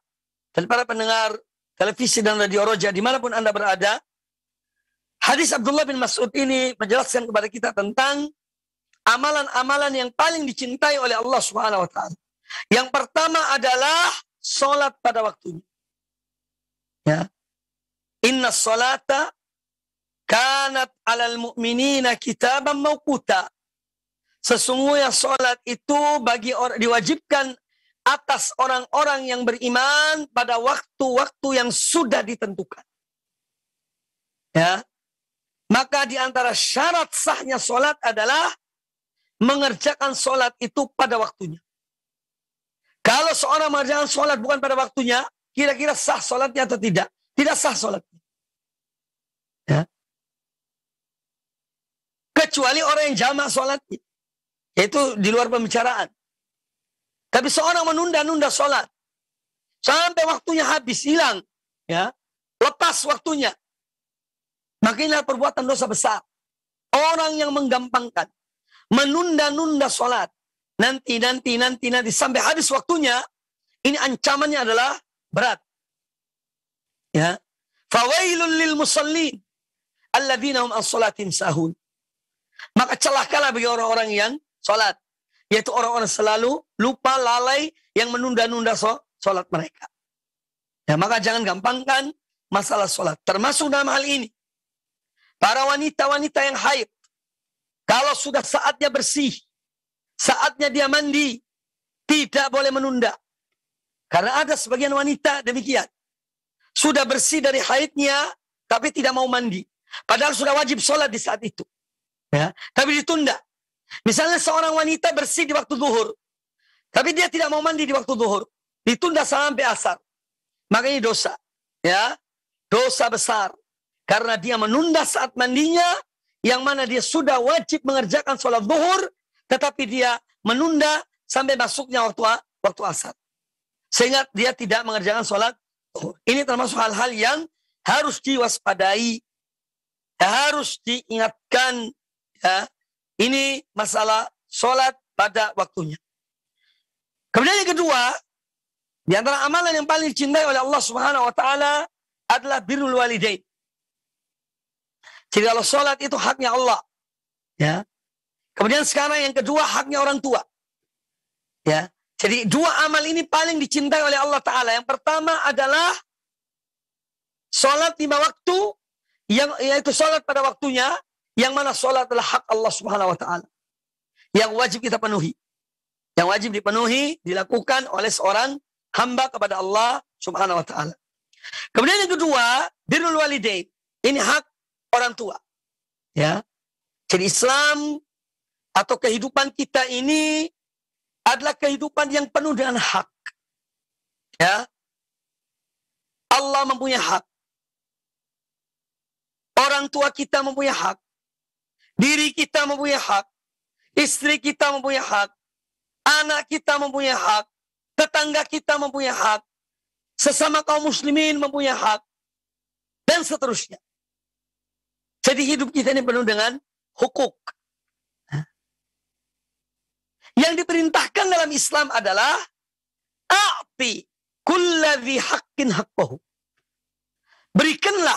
dan para pendengar televisi dan radio Roja dimanapun Anda berada, hadis Abdullah bin Mas'ud ini menjelaskan kepada kita tentang amalan-amalan yang paling dicintai oleh Allah Subhanahu wa taala. Yang pertama adalah salat pada waktunya. Ya. Inna salata kanat 'alal mu'minina kitaban mawquta. Sesungguhnya salat itu bagi orang diwajibkan atas orang-orang yang beriman pada waktu-waktu yang sudah ditentukan. Ya. Maka di antara syarat sahnya salat adalah mengerjakan salat itu pada waktunya. Kalau seorang mengerjakan salat bukan pada waktunya, kira-kira sah salatnya atau tidak? Tidak sah salatnya. Ya. Kecuali orang yang jamak salatnya, yaitu di luar pembicaraan. Tapi seorang menunda-nunda sholat sampai waktunya habis, hilang, ya, lepas waktunya, maka inilah perbuatan dosa besar. Orang yang menggampangkan, menunda-nunda sholat, nanti sampai habis waktunya, ini ancamannya adalah berat. Ya, fawailul lil musallin alladzina hum an sholatin sahun. Maka celakalah bagi orang-orang yang sholat, yaitu orang-orang selalu lupa, lalai, yang menunda-nunda sholat mereka. Ya, maka jangan gampangkan masalah sholat. Termasuk dalam hal ini, para wanita-wanita yang haid, kalau sudah saatnya bersih, saatnya dia mandi, tidak boleh menunda. Karena ada sebagian wanita demikian. Sudah bersih dari haidnya, tapi tidak mau mandi. Padahal sudah wajib sholat di saat itu. Ya, tapi ditunda. Misalnya seorang wanita bersih di waktu zuhur, tapi dia tidak mau mandi di waktu zuhur, ditunda sampai asar. Maka ini dosa. Ya, dosa besar. Karena dia menunda saat mandinya, yang mana dia sudah wajib mengerjakan sholat zuhur, tetapi dia menunda sampai masuknya waktu asar. Sehingga dia tidak mengerjakan sholat zuhur. Ini termasuk hal-hal yang harus diwaspadai, harus diingatkan. Ya, ini masalah sholat pada waktunya. Kemudian yang kedua, di antara amalan yang paling dicintai oleh Allah Subhanahu wa taala adalah birrul walidain. Jadi kalau sholat itu haknya Allah. Ya. Kemudian sekarang yang kedua, haknya orang tua. Ya. Jadi dua amal ini paling dicintai oleh Allah Ta'ala. Yang pertama adalah sholat 5 waktu, yaitu sholat pada waktunya, yang mana sholat adalah hak Allah Subhanahu wa Ta'ala, yang wajib kita penuhi, yang wajib dipenuhi, dilakukan oleh seorang hamba kepada Allah Subhanahu wa Ta'ala. Kemudian yang kedua, birrul walidain. Ini hak orang tua. Ya. Jadi Islam atau kehidupan kita ini adalah kehidupan yang penuh dengan hak. Ya. Allah mempunyai hak. Orang tua kita mempunyai hak. Diri kita mempunyai hak. Istri kita mempunyai hak. Anak kita mempunyai hak. Tetangga kita mempunyai hak. Sesama kaum muslimin mempunyai hak. Dan seterusnya. Jadi hidup kita ini penuh dengan hukuk. Yang diperintahkan dalam Islam adalah a'ti kulladzi haqqin haqqahu. Berikanlah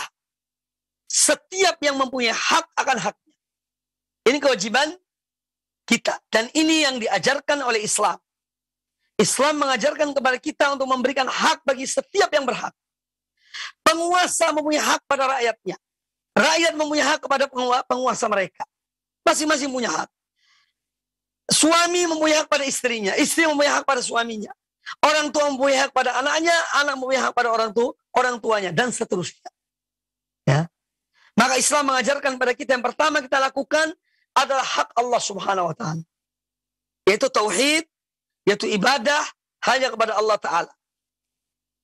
setiap yang mempunyai hak akan haknya. Ini kewajiban kita. Dan ini yang diajarkan oleh Islam. Islam mengajarkan kepada kita untuk memberikan hak bagi setiap yang berhak. Penguasa mempunyai hak pada rakyatnya. Rakyat mempunyai hak kepada penguasa mereka. Masing-masing punya hak. Suami mempunyai hak pada istrinya. Istri mempunyai hak pada suaminya. Orang tua mempunyai hak pada anaknya. Anak mempunyai hak pada orang tuanya. Dan seterusnya. Ya. Maka Islam mengajarkan pada kita yang pertama kita lakukan adalah hak Allah Subhanahu wa Ta'ala. Yaitu tauhid, yaitu ibadah hanya kepada Allah Ta'ala.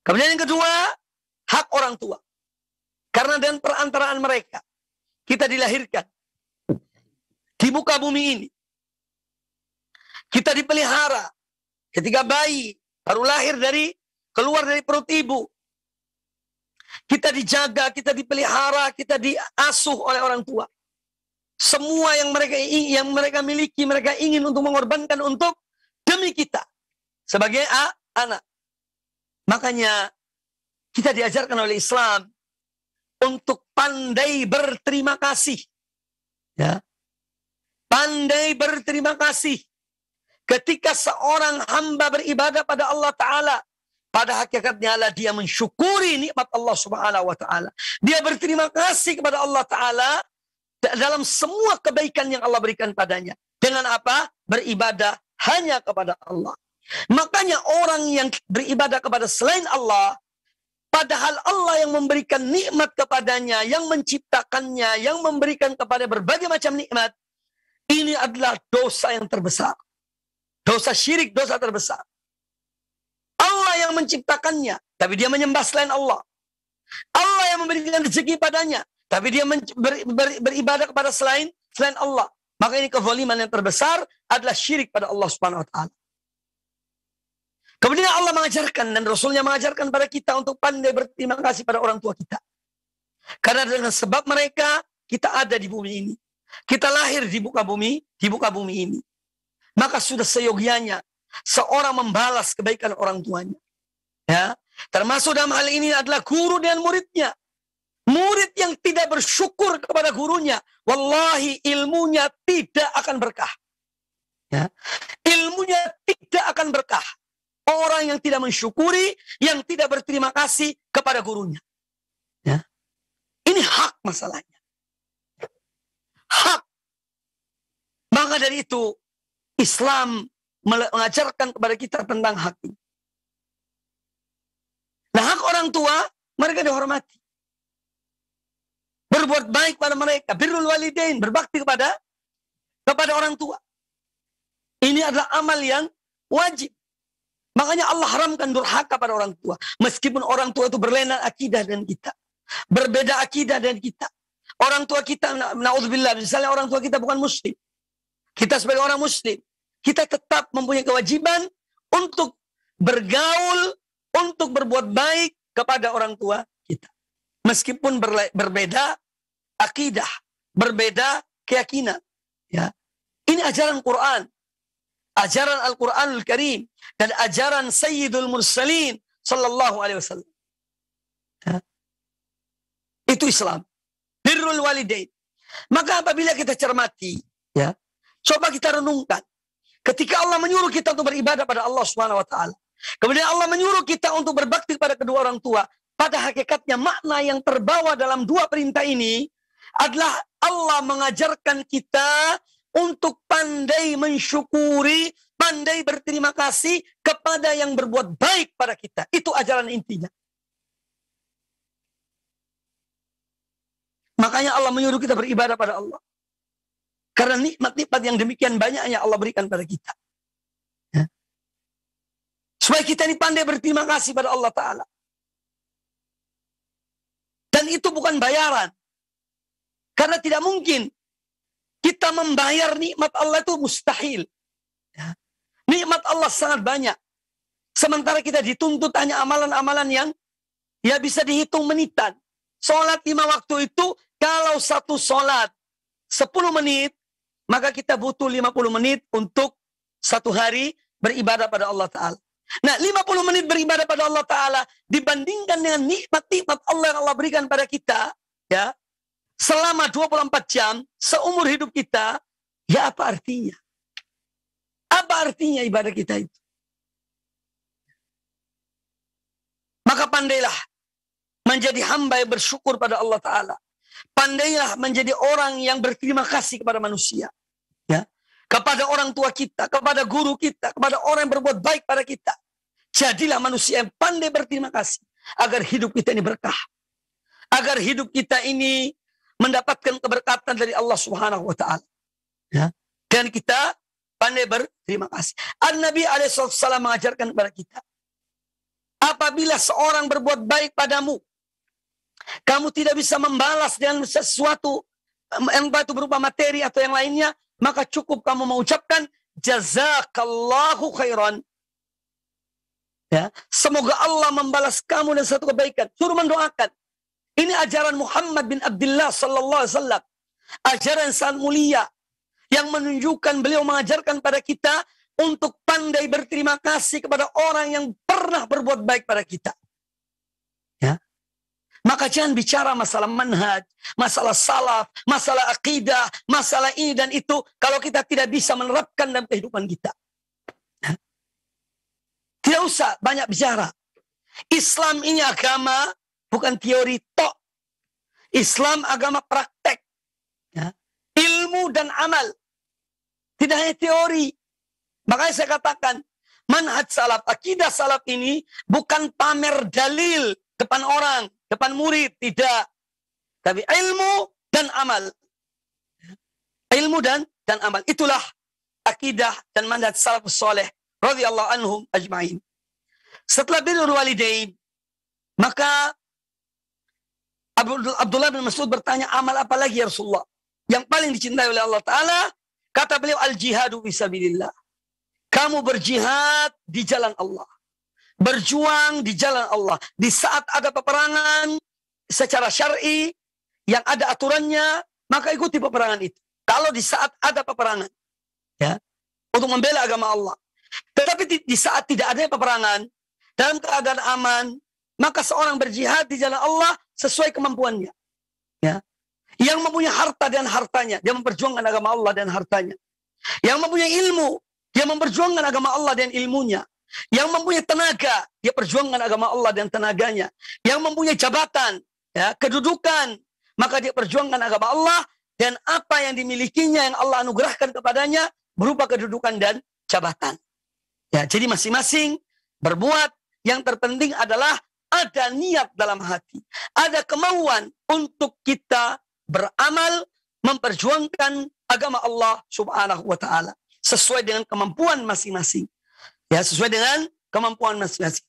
Kemudian yang kedua, hak orang tua. Karena dengan perantaraan mereka, kita dilahirkan di muka bumi ini. Kita dipelihara ketika bayi baru lahir keluar dari perut ibu. Kita dijaga, kita dipelihara, kita diasuh oleh orang tua. Semua yang mereka miliki, mereka ingin untuk mengorbankan untuk demi kita sebagai anak. Makanya kita diajarkan oleh Islam untuk pandai berterima kasih. Ya. Pandai berterima kasih. Ketika seorang hamba beribadah pada Allah Ta'ala, pada hakikatnya adalah dia mensyukuri nikmat Allah Subhanahu wa Ta'ala. Dia berterima kasih kepada Allah Ta'ala dalam semua kebaikan yang Allah berikan padanya. Dengan apa? Beribadah hanya kepada Allah. Makanya orang yang beribadah kepada selain Allah, padahal Allah yang memberikan nikmat kepadanya, yang menciptakannya, yang memberikan kepada berbagai macam nikmat, ini adalah dosa yang terbesar. Dosa syirik, dosa terbesar. Allah yang menciptakannya, tapi dia menyembah selain Allah. Allah yang memberikan rezeki padanya, tapi dia beribadah kepada selain Allah. Maka ini kezaliman yang terbesar adalah syirik pada Allah Subhanahu wa Ta'ala. Kemudian Allah mengajarkan dan Rasulnya mengajarkan pada kita untuk pandai berterima kasih pada orang tua kita. Karena dengan sebab mereka kita ada di bumi ini. Kita lahir di muka bumi ini. Maka sudah seyogianya seorang membalas kebaikan orang tuanya. Ya, termasuk dalam hal ini adalah guru dan muridnya. Murid yang tidak bersyukur kepada gurunya, wallahi ilmunya tidak akan berkah. Ya. Ilmunya tidak akan berkah. Orang yang tidak mensyukuri, yang tidak berterima kasih kepada gurunya. Ya. Ini hak masalahnya. Hak. Maka dari itu, Islam mengajarkan kepada kita tentang hak ini. Nah, hak orang tua, mereka dihormati. Berbuat baik pada mereka. Birrul walidain, berbakti kepada orang tua. Ini adalah amal yang wajib. Makanya Allah haramkan durhaka pada orang tua. Meskipun orang tua itu berlainan akidah dengan kita. Berbeda akidah dengan kita. Orang tua kita, na'udzubillah, misalnya orang tua kita bukan muslim. Kita sebagai orang muslim, kita tetap mempunyai kewajiban untuk bergaul, untuk berbuat baik kepada orang tua kita. Meskipun berbeda akidah, berbeda keyakinan. Ya. Ini ajaran Quran. Ajaran Al-Quranul Karim dan ajaran Sayyidul Mursalin sallallahu alaihi wasallam. Ya. Itu Islam. Birrul walidain. Maka apabila kita cermati, ya, coba kita renungkan. Ketika Allah menyuruh kita untuk beribadah pada Allah Subhanahu wa taala, kemudian Allah menyuruh kita untuk berbakti kepada kedua orang tua, pada hakikatnya makna yang terbawa dalam dua perintah ini adalah Allah mengajarkan kita untuk pandai mensyukuri, pandai berterima kasih kepada yang berbuat baik pada kita. Itu ajaran intinya. Makanya Allah menyuruh kita beribadah pada Allah. Karena nikmat-nikmat yang demikian banyaknya Allah berikan pada kita. Ya. Supaya kita ini pandai berterima kasih pada Allah Ta'ala. Dan itu bukan bayaran. Karena tidak mungkin kita membayar nikmat Allah itu mustahil. Ya. Nikmat Allah sangat banyak. Sementara kita dituntut hanya amalan-amalan yang ya bisa dihitung menitan. Sholat 5 waktu itu, kalau satu sholat 10 menit, maka kita butuh 50 menit untuk satu hari beribadah pada Allah Ta'ala. Nah, 50 menit beribadah pada Allah Ta'ala dibandingkan dengan nikmat-nikmat Allah yang Allah berikan pada kita, ya, selama 24 jam, seumur hidup kita, ya apa artinya? Apa artinya ibadah kita itu? Maka pandailah menjadi hamba yang bersyukur pada Allah Ta'ala. Pandailah menjadi orang yang berterima kasih kepada manusia. Ya, kepada orang tua kita, kepada guru kita, kepada orang yang berbuat baik pada kita. Jadilah manusia yang pandai berterima kasih. Agar hidup kita ini berkah. Agar hidup kita ini mendapatkan keberkatan dari Allah Subhanahu wa Ta'ala. Ya. Dan kita pandai berterima kasih. An-Nabi alaihissalam mengajarkan kepada kita, apabila seorang berbuat baik padamu, kamu tidak bisa membalas dengan sesuatu, entah itu berupa materi atau yang lainnya, maka cukup kamu mengucapkan jazakallahu khairan. Ya, semoga Allah membalas kamu dengan satu kebaikan. Suruh mendoakan. Ini ajaran Muhammad bin Abdullah sallallahu alaihi wasallam. Ajaran sangat mulia yang menunjukkan beliau mengajarkan pada kita untuk pandai berterima kasih kepada orang yang pernah berbuat baik pada kita. Ya. Maka jangan bicara masalah manhaj, masalah salaf, masalah akidah, masalah ini dan itu kalau kita tidak bisa menerapkan dalam kehidupan kita. Ya. Tidak usah banyak bicara. Islam ini agama bukan teori tok. Islam agama praktek. Ya. Ilmu dan amal. Tidak hanya teori. Makanya saya katakan, manhaj salaf, akidah salaf ini bukan pamer dalil depan orang, depan murid, tidak. Tapi ilmu dan amal. Ilmu dan amal. Itulah akidah dan manhaj salafus saleh radhiyallahu anhum ajma'in. Setelah birrul walidain, maka Abdullah bin Mas'ud bertanya, amal apa lagi ya Rasulullah? Yang paling dicintai oleh Allah Ta'ala, kata beliau, al-jihadu fisabilillah. Kamu berjihad di jalan Allah. berjuang di jalan Allah. Di saat ada peperangan secara syar'i yang ada aturannya, maka ikuti peperangan itu. Kalau di saat ada peperangan, ya, untuk membela agama Allah. Tetapi di saat tidak adanya peperangan, dalam keadaan aman, maka seorang berjihad di jalan Allah sesuai kemampuannya. Ya. Yang mempunyai harta dan hartanya, dia memperjuangkan agama Allah dan hartanya. Yang mempunyai ilmu, dia memperjuangkan agama Allah dan ilmunya. Yang mempunyai tenaga, dia perjuangkan agama Allah dan tenaganya. Yang mempunyai jabatan, ya, kedudukan, maka dia perjuangkan agama Allah dan apa yang dimilikinya yang Allah anugerahkan kepadanya berupa kedudukan dan jabatan. Ya, jadi masing-masing berbuat, yang terpenting adalah ada niat dalam hati. Ada kemauan untuk kita beramal, memperjuangkan agama Allah subhanahu wa ta'ala. Sesuai dengan kemampuan masing-masing. Ya, sesuai dengan kemampuan masing-masing.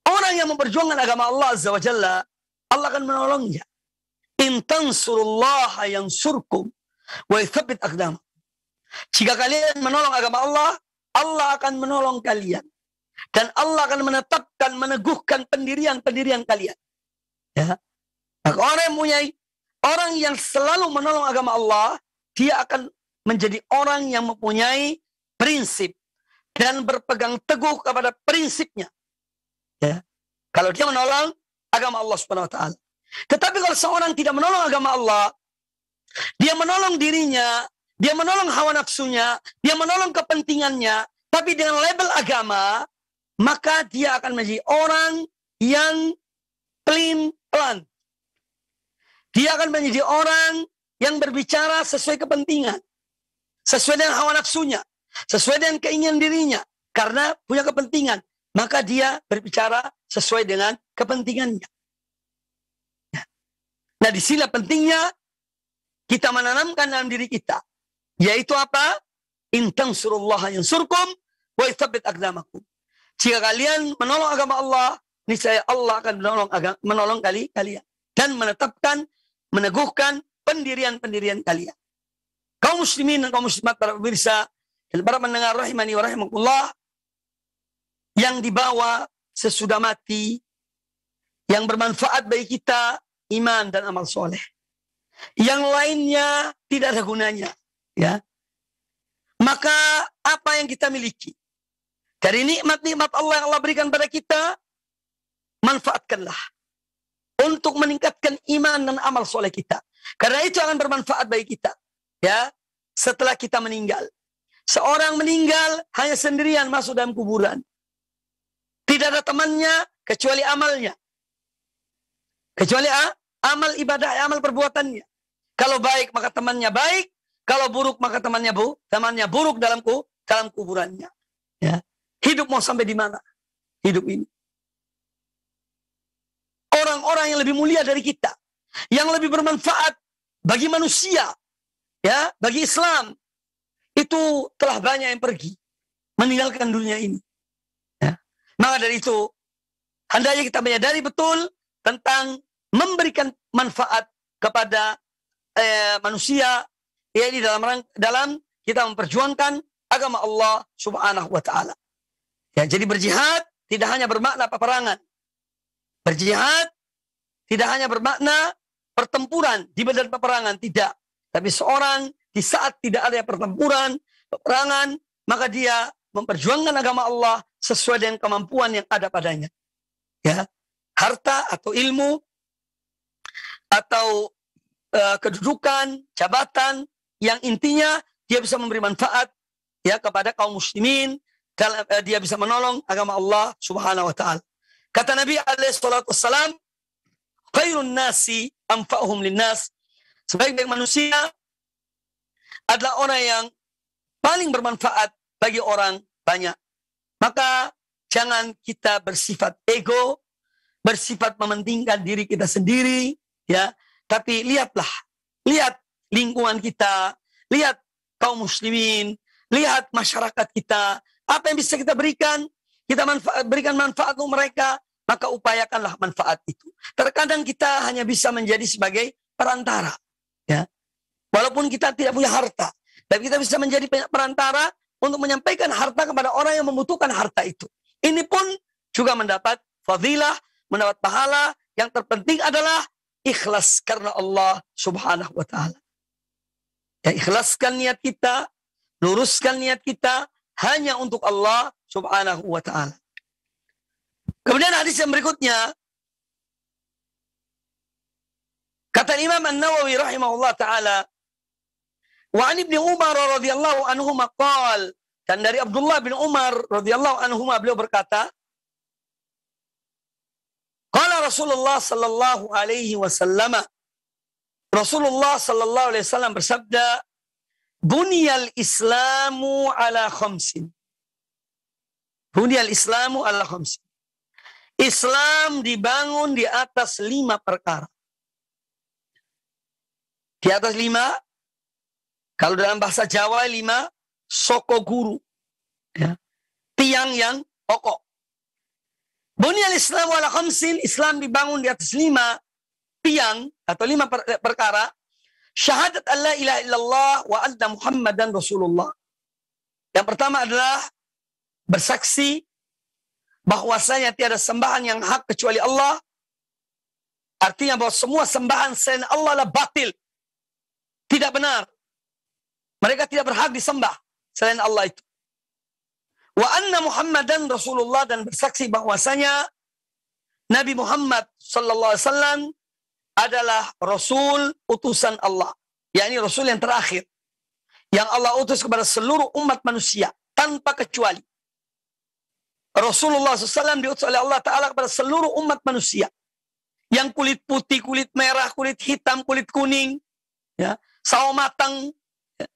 Orang yang memperjuangkan agama Allah azza wa jalla, Allah akan menolongnya. In tansurullaha yansurkum wa yuthabbit aqdamakum. Jika kalian menolong agama Allah, Allah akan menolong kalian. Dan Allah akan menetapkan, meneguhkan pendirian-pendirian kalian. Ya. Maka orang yang selalu menolong agama Allah, dia akan menjadi orang yang mempunyai prinsip dan berpegang teguh kepada prinsipnya. Ya. Kalau dia menolong agama Allah Subhanahu wa taala. Tetapi kalau seorang tidak menolong agama Allah, dia menolong dirinya, dia menolong hawa nafsunya, dia menolong kepentingannya, tapi dengan label agama, maka dia akan menjadi orang yang pelin-pelan. Dia akan menjadi orang yang berbicara sesuai kepentingan, sesuai dengan hawa nafsunya, sesuai dengan keinginan dirinya. Karena punya kepentingan, maka dia berbicara sesuai dengan kepentingannya. Nah, di sini pentingnya kita menanamkan dalam diri kita, yaitu apa? In tansurullaha yansurkum wa yuthabbit aqdamakum. Jika kalian menolong agama Allah, niscaya Allah akan menolong kalian dan menetapkan, meneguhkan pendirian-pendirian kalian. Kaum muslimin dan kaum muslimat, para pemirsa dan para pendengar rahimani wa rahimakumullah, yang dibawa sesudah mati, yang bermanfaat bagi kita, iman dan amal soleh. Yang lainnya tidak ada gunanya. Ya. Maka apa yang kita miliki dari nikmat-nikmat Allah yang Allah berikan pada kita, manfaatkanlah untuk meningkatkan iman dan amal soleh kita. Karena itu akan bermanfaat bagi kita. Ya, setelah kita meninggal. Seorang meninggal hanya sendirian masuk dalam kuburan. Tidak ada temannya kecuali amalnya. Kecuali amal ibadah, amal perbuatannya. Kalau baik maka temannya baik, kalau buruk maka temannya buruk dalam kuburannya. Ya. Hidup mau sampai di mana? Hidup ini. Orang-orang yang lebih mulia dari kita, yang lebih bermanfaat bagi manusia, ya, bagi Islam, itu telah banyak yang pergi, meninggalkan dunia ini. Ya. Maka dari itu, hendaknya kita menyadari betul tentang memberikan manfaat kepada manusia, yaitu dalam kita memperjuangkan agama Allah Subhanahu wa ta'ala. Ya, jadi berjihad tidak hanya bermakna peperangan. Berjihad tidak hanya bermakna pertempuran di medan peperangan, tidak. Tapi seorang di saat tidak ada pertempuran, peperangan, maka dia memperjuangkan agama Allah sesuai dengan kemampuan yang ada padanya. Ya, harta atau ilmu atau kedudukan, jabatan, yang intinya dia bisa memberi manfaat, ya, kepada kaum muslimin. Dia bisa menolong agama Allah Subhanahu wa ta'ala. Kata Nabi alaihi salatu wassalam, khairun nasi anfa'uhum linnas. Sebaik-baik manusia adalah orang yang paling bermanfaat bagi orang banyak. Maka jangan kita bersifat ego, bersifat mementingkan diri kita sendiri, ya. Tapi lihat lingkungan kita, lihat kaum muslimin, lihat masyarakat kita. Apa yang bisa kita berikan? Kita berikan manfaat untuk mereka, maka upayakanlah manfaat itu. Terkadang kita hanya bisa menjadi sebagai perantara. Ya. Walaupun kita tidak punya harta, tapi kita bisa menjadi perantara untuk menyampaikan harta kepada orang yang membutuhkan harta itu. Ini pun juga mendapat fadilah, mendapat pahala. Yang terpenting adalah ikhlas karena Allah Subhanahu wa ta'ala. Ya, ikhlaskan niat kita, luruskan niat kita hanya untuk Allah Subhanahu wa ta'ala. Kemudian hadis yang berikutnya, kata Imam An-Nawawi rahimahullah ta'ala, wa an ibni Umar radhiyallahu anhuma qala, dan dari Abdullah bin Umar radhiyallahu anhuma beliau berkata, qala Rasulullah sallallahu alaihi wasallam, Rasulullah sallallahu alaihi wasallam bersabda, buniyal islamu ala khamsin. Buniyal islamu ala khamsin. Islam dibangun di atas 5 perkara. Di atas 5, kalau dalam bahasa Jawa 5, soko guru. Ya. Tiang yang pokok. Bunyal Islam ala khamsin, Islam dibangun di atas 5 tiang atau 5 perkara. Syahadat an la ilaha illallah wa anna Muhammadan Rasulullah. Yang pertama adalah bersaksi bahwasanya tiada sembahan yang hak kecuali Allah. Artinya bahwa semua sembahan selain Allah adalah batil. Tidak benar. Mereka tidak berhak disembah selain Allah itu. Wa anna Muhammadan Rasulullah, dan bersaksi bahwasanya Nabi Muhammad sallallahu alaihi wasallam adalah Rasul utusan Allah. Yakni Rasul yang terakhir. Yang Allah utus kepada seluruh umat manusia tanpa kecuali. Rasulullah SAW diutus oleh Allah Ta'ala kepada seluruh umat manusia. Yang kulit putih, kulit merah, kulit hitam, kulit kuning, ya, sawo matang, ya.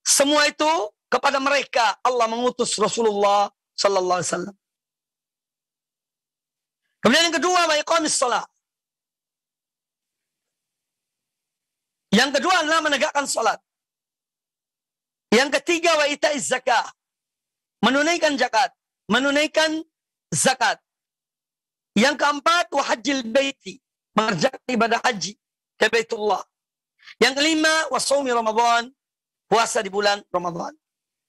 Semua itu kepada mereka Allah mengutus Rasulullah Sallallahu Alaihi Wasallam. Kemudian yang kedua, wa iqamis shalah. Yang kedua adalah menegakkan salat. Yang ketiga, wa itaiz zakah. Menunaikan zakat. Menunaikan zakat. Yang keempat, wa hajjil baiti. Mengerjakan ibadah haji ke Baitullah. Yang kelima, wa shaumi Ramadan. Puasa di bulan Ramadan.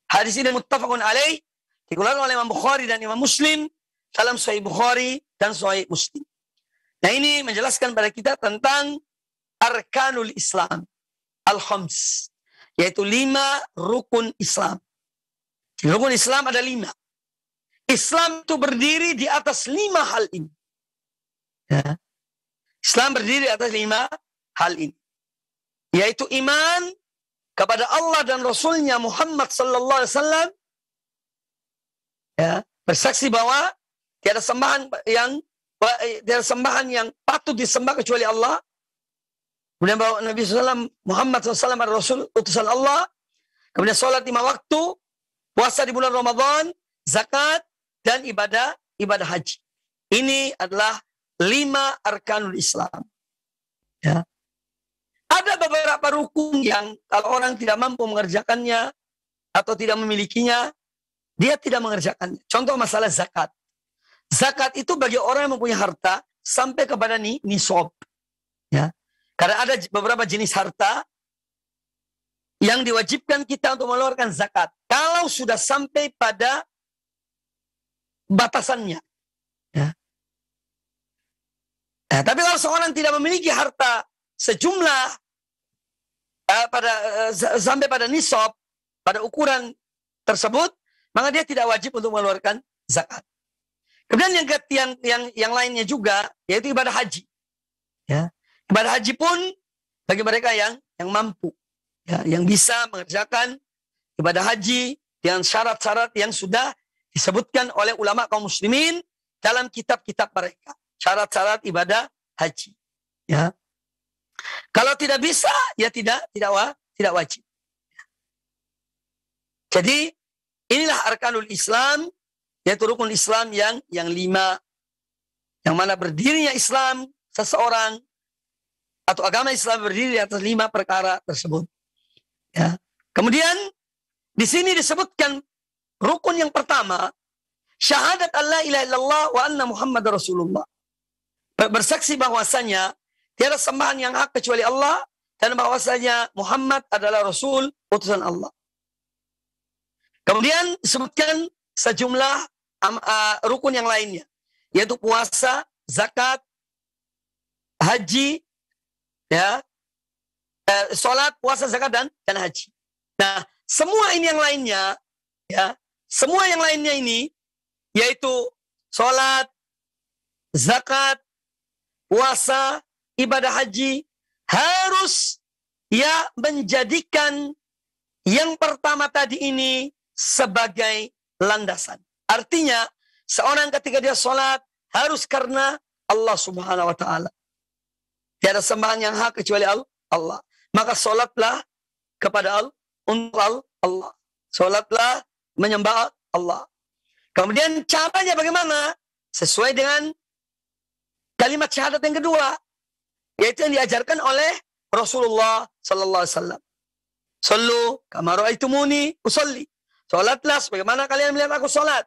Hadis ini muttafaqun alaih. Dikeluarkan oleh Imam Bukhari dan Imam Muslim dalam Sahih Bukhari dan Sahih Muslim. Nah, ini menjelaskan pada kita tentang arkanul Islam al-khams, yaitu 5 rukun Islam. Rukun Islam ada 5. Islam itu berdiri di atas 5 hal ini. Ya. Islam berdiri di atas 5 hal ini, yaitu iman kepada Allah dan Rasulnya Muhammad sallallahu alaihi wasallam, ya, bersaksi bahwa tiada sembahan yang patut disembah kecuali Allah. Kemudian bahwa Nabi SAW, Muhammad SAW adalah Rasul utusan Allah. Kemudian sholat 5 waktu, puasa di bulan Ramadan, zakat, dan ibadah haji. Ini adalah 5 arkanul Islam. Ya. Ada beberapa rukun yang kalau orang tidak mampu mengerjakannya atau tidak memilikinya, dia tidak mengerjakannya. Contoh masalah zakat. Zakat itu bagi orang yang mempunyai harta sampai kepada nisab. Ya. Karena ada beberapa jenis harta yang diwajibkan kita untuk mengeluarkan zakat. Kalau sudah sampai pada batasannya. Ya. Nah, tapi kalau seorang tidak memiliki harta sejumlah sampai pada nisab, pada ukuran tersebut, maka dia tidak wajib untuk mengeluarkan zakat. Kemudian yang lainnya juga, yaitu ibadah haji. Ya. Ibadah haji pun bagi mereka yang mampu, ya, yang bisa mengerjakan ibadah haji dengan syarat-syarat yang sudah disebutkan oleh ulama kaum muslimin dalam kitab-kitab mereka. Syarat-syarat ibadah haji. Ya. Kalau tidak bisa, ya tidak wajib. Jadi inilah arkanul Islam, yaitu rukun Islam yang 5, yang mana berdirinya Islam seseorang atau agama Islam berdiri di atas 5 perkara tersebut. Ya. Kemudian di sini disebutkan rukun yang pertama, syahadat an la ilaha illallah wa anna Muhammad Rasulullah. Bersaksi bahwasanya tiada sembahan yang hak kecuali Allah dan bahwasanya Muhammad adalah Rasul utusan Allah. Kemudian disebutkan sejumlah rukun yang lainnya, yaitu puasa, zakat, haji, ya, sholat, puasa, zakat, dan haji. Nah, semua ini yang lainnya, ya, semua yang lainnya ini, yaitu sholat, zakat, puasa, ibadah haji, harus ya menjadikan yang pertama tadi ini sebagai landasan. Artinya, seorang ketika dia sholat harus karena Allah Subhanahu wa Ta'ala. Tiada sembahan yang hak kecuali Allah. Maka sholatlah kepada untuk Allah. Sholatlah menyembah Allah. Kemudian caranya bagaimana? Sesuai dengan kalimat syahadat yang kedua, yaitu yang diajarkan oleh Rasulullah Sallallahu Alaihi Wasallam. Sallu kama ra'aitumuni usolli. Sholatlah sebagaimana kalian melihat aku sholat.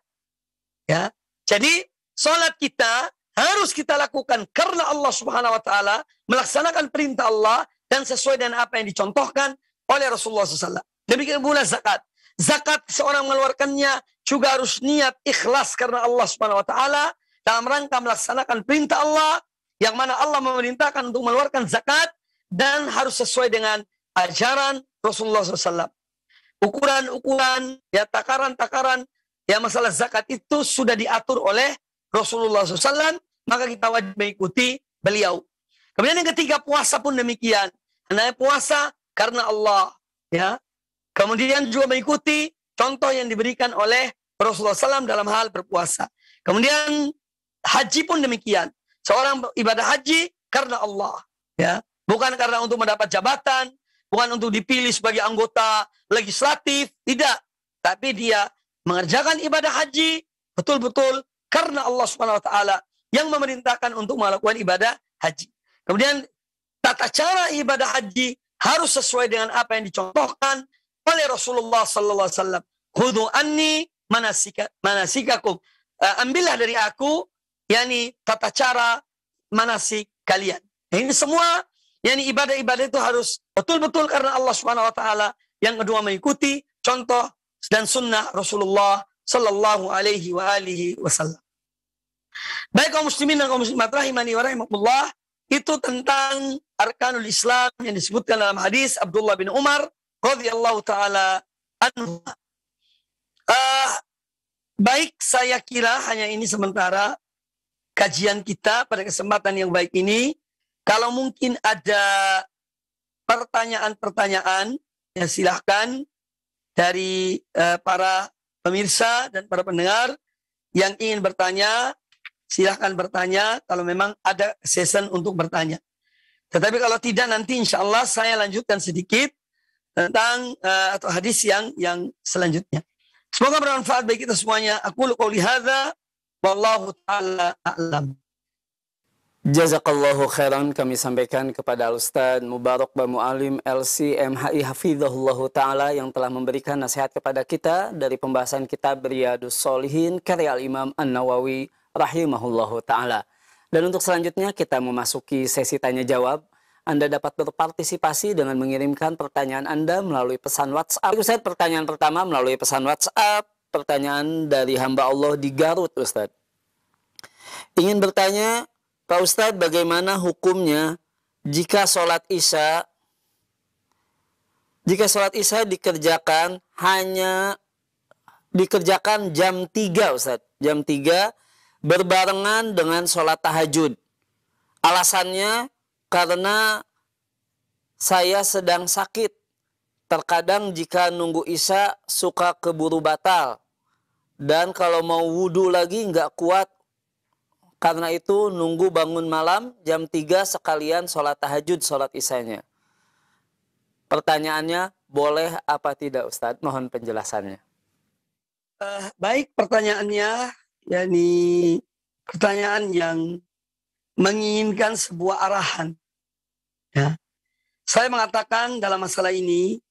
Ya, jadi sholat kita harus kita lakukan karena Allah Subhanahu Wa Taala, melaksanakan perintah Allah dan sesuai dengan apa yang dicontohkan oleh Rasulullah SAW. Demikian pula zakat. Zakat seorang mengeluarkannya juga harus niat ikhlas karena Allah Subhanahu Wa Taala dalam rangka melaksanakan perintah Allah, yang mana Allah memerintahkan untuk mengeluarkan zakat dan harus sesuai dengan ajaran Rasulullah SAW. Ukuran-ukuran, ya takaran-takaran, ya masalah zakat itu sudah diatur oleh Rasulullah SAW, maka kita wajib mengikuti beliau. Kemudian yang ketiga, puasa pun demikian. Karena puasa karena Allah, ya. Kemudian juga mengikuti contoh yang diberikan oleh Rasulullah SAW dalam hal berpuasa. Kemudian haji pun demikian. Seorang ibadah haji karena Allah, ya. Bukan karena untuk mendapat jabatan, bukan untuk dipilih sebagai anggota legislatif, tidak. Tapi dia mengerjakan ibadah haji betul-betul karena Allah Subhanahu wa Ta'ala yang memerintahkan untuk melakukan ibadah haji. Kemudian tata cara ibadah haji harus sesuai dengan apa yang dicontohkan oleh Rasulullah sallallahu alaihi wasallam. Khudhu anni manasikakum. Ambillah dari aku yakni tata cara manasik kalian. Ini semua yakni ibadah-ibadah itu harus betul-betul karena Allah Subhanahu wa Ta'ala. Yang kedua mengikuti contoh dan sunnah Rasulullah sallallahu alaihi wasallam. Baik kaum muslimin dan kaum muslimat rahimani wa rahimakumullah, itu tentang arkanul Islam yang disebutkan dalam hadis Abdullah bin Umar radhiyallahu taala anhu. Baik, saya kira hanya ini sementara kajian kita pada kesempatan yang baik ini. Kalau mungkin ada pertanyaan-pertanyaan, ya silahkan dari para pemirsa dan para pendengar yang ingin bertanya, silahkan bertanya kalau memang ada session untuk bertanya. Tetapi kalau tidak, nanti insya Allah saya lanjutkan sedikit tentang atau hadis yang selanjutnya. Semoga bermanfaat bagi kita semuanya. Aku qouli hadza wallahu ta'ala a'lam. Jazakallahu khairan, kami sampaikan kepada Al-Ustaz Mubarak Bamu Alim LCMHI Hafizahullahu Ta'ala yang telah memberikan nasihat kepada kita dari pembahasan kitab Riyadus Shalihin karya Al-Imam An-Nawawi rahimahullahu Ta'ala. Dan untuk selanjutnya kita memasuki sesi tanya jawab. Anda dapat berpartisipasi dengan mengirimkan pertanyaan Anda melalui pesan WhatsApp. Ustaz, pertanyaan pertama melalui pesan WhatsApp, pertanyaan dari hamba Allah di Garut, Ustaz. Ingin bertanya, Pak Ustadz, bagaimana hukumnya jika sholat isya dikerjakan jam 3, Ustadz, jam 3 berbarengan dengan sholat tahajud. Alasannya karena saya sedang sakit. Terkadang jika nunggu isya suka keburu batal. Dan kalau mau wudhu lagi nggak kuat. Karena itu nunggu bangun malam jam 3 sekalian sholat tahajud, sholat isyanya. Pertanyaannya, boleh apa tidak Ustadz? Mohon penjelasannya. Baik, pertanyaannya, yakni pertanyaan yang menginginkan sebuah arahan. Ya. Saya mengatakan dalam masalah ini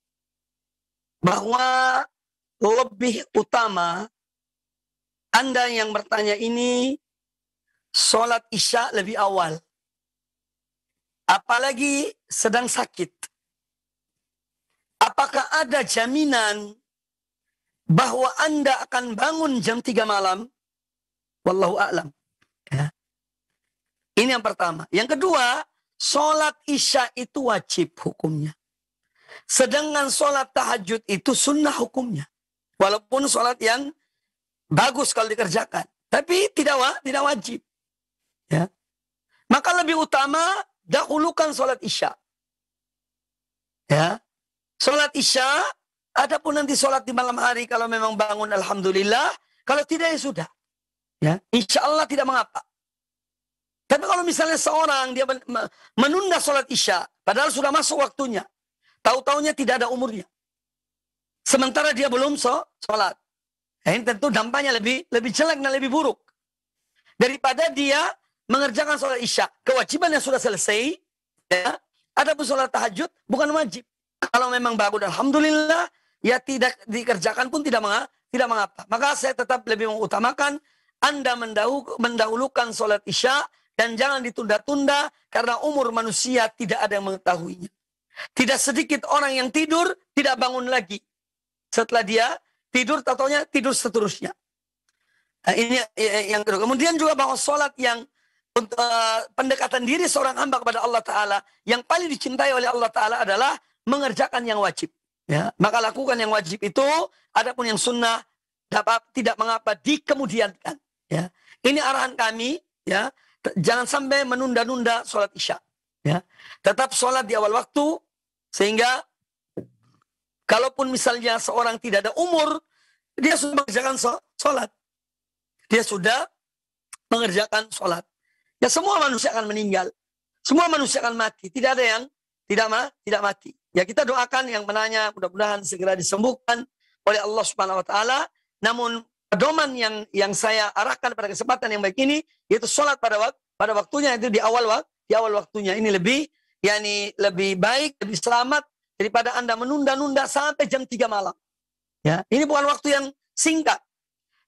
bahwa lebih utama Anda yang bertanya ini sholat isya lebih awal. Apalagi sedang sakit. Apakah ada jaminan bahwa Anda akan bangun jam 3 malam Wallahu a'lam. Ya. Ini yang pertama. Yang kedua, sholat isya itu wajib hukumnya. Sedangkan sholat tahajud itu sunnah hukumnya. Walaupun sholat yang bagus kalau dikerjakan. Tapi tidak wajib. Ya. Maka lebih utama dahulukan sholat isya. Ya. Sholat isya, adapun nanti sholat di malam hari kalau memang bangun alhamdulillah, kalau tidak ya sudah. Ya, insya Allah tidak mengapa. Tapi kalau misalnya seorang dia menunda sholat isya, padahal sudah masuk waktunya, tahu-taunya tidak ada umurnya, sementara dia belum sholat, ini tentu dampaknya lebih jelek dan lebih buruk daripada dia mengerjakan sholat isya. Kewajiban yang sudah selesai, ya. Adapun sholat tahajud bukan wajib. Kalau memang bagus, alhamdulillah, ya tidak dikerjakan pun tidak mengapa. Maka saya tetap lebih mengutamakan Anda mendahulukan sholat isya dan jangan ditunda-tunda karena umur manusia tidak ada yang mengetahuinya. Tidak sedikit orang yang tidur tidak bangun lagi. Setelah dia tidur, tatonya tidur seterusnya. Nah, ini yang kedua. Kemudian juga bahwa sholat yang pendekatan diri seorang hamba kepada Allah Ta'ala yang paling dicintai oleh Allah Ta'ala adalah mengerjakan yang wajib. Ya, maka lakukan yang wajib itu, adapun yang sunnah tidak mengapa dikemudiankan. Ya, ini arahan kami. Ya, jangan sampai menunda-nunda sholat isya. Ya, tetap sholat di awal waktu sehingga kalaupun misalnya seorang tidak ada umur, dia sudah mengerjakan sholat. Dia sudah mengerjakan sholat. Ya, semua manusia akan meninggal. Semua manusia akan mati. Tidak ada yang tidak mati. Ya, kita doakan yang menanya mudah-mudahan segera disembuhkan oleh Allah Subhanahu wa taala. Namun pedoman yang saya arahkan pada kesempatan yang baik ini yaitu sholat pada waktunya, itu di awal waktunya. Ini lebih baik, lebih selamat daripada Anda menunda-nunda sampai jam 3 malam. Ya, ini bukan waktu yang singkat.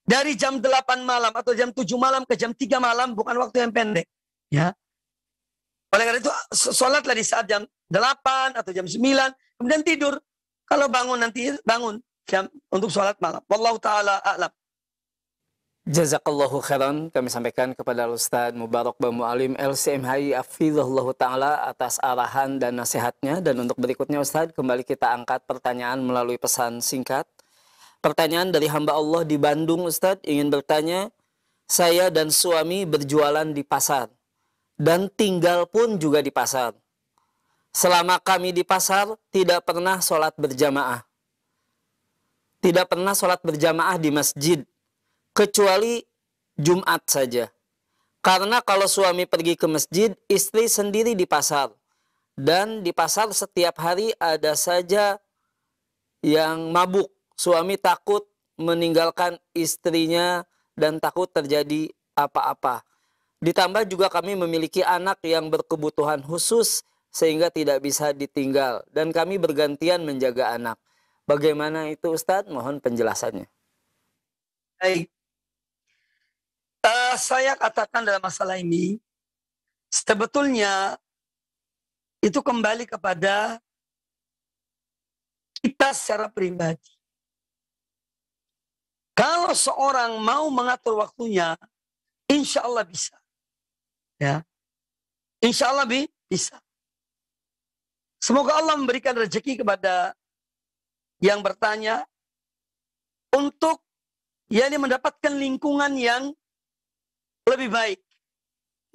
Dari jam 8 malam atau jam 7 malam ke jam 3 malam bukan waktu yang pendek. Ya. Oleh karena itu, sholatlah di saat jam 8 atau jam 9, kemudian tidur. Kalau bangun nanti bangun untuk sholat malam. Wallahu ta'ala a'lam. Jazakallahu khairan, kami sampaikan kepada Ustaz Mubarak Ba Mu'alim LCMHI Hafizahullah Ta'ala atas arahan dan nasihatnya. Dan untuk berikutnya Ustaz, kembali kita angkat pertanyaan melalui pesan singkat. Pertanyaan dari hamba Allah di Bandung Ustaz, ingin bertanya, saya dan suami berjualan di pasar dan tinggal pun juga di pasar. Selama kami di pasar tidak pernah sholat berjamaah. Tidak pernah sholat berjamaah di masjid, kecuali Jumat saja. Karena kalau suami pergi ke masjid, istri sendiri di pasar. Dan di pasar setiap hari ada saja yang mabuk. Suami takut meninggalkan istrinya dan takut terjadi apa-apa. Ditambah juga kami memiliki anak yang berkebutuhan khusus sehingga tidak bisa ditinggal. Dan kami bergantian menjaga anak. Bagaimana itu Ustadz? Mohon penjelasannya. Baik. Saya katakan dalam masalah ini, sebetulnya itu kembali kepada kita secara pribadi. Kalau seorang mau mengatur waktunya, insya Allah bisa. Ya, insya Allah bisa. Semoga Allah memberikan rezeki kepada yang bertanya untuk mendapatkan lingkungan yang lebih baik.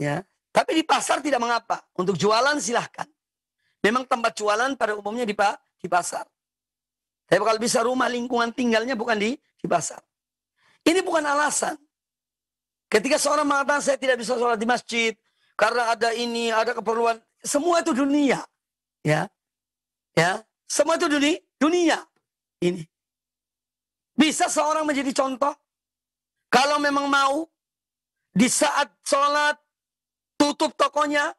Ya, tapi di pasar tidak mengapa. Untuk jualan silahkan. Memang tempat jualan pada umumnya di pasar. Tapi kalau bisa rumah lingkungan tinggalnya bukan di pasar. Ini bukan alasan. Ketika seorang mengatakan saya tidak bisa sholat di masjid karena ada ini, ada keperluan, semua itu dunia. Ya. Ya, semua itu dunia. Ini. Bisa seorang menjadi contoh kalau memang mau di saat sholat tutup tokonya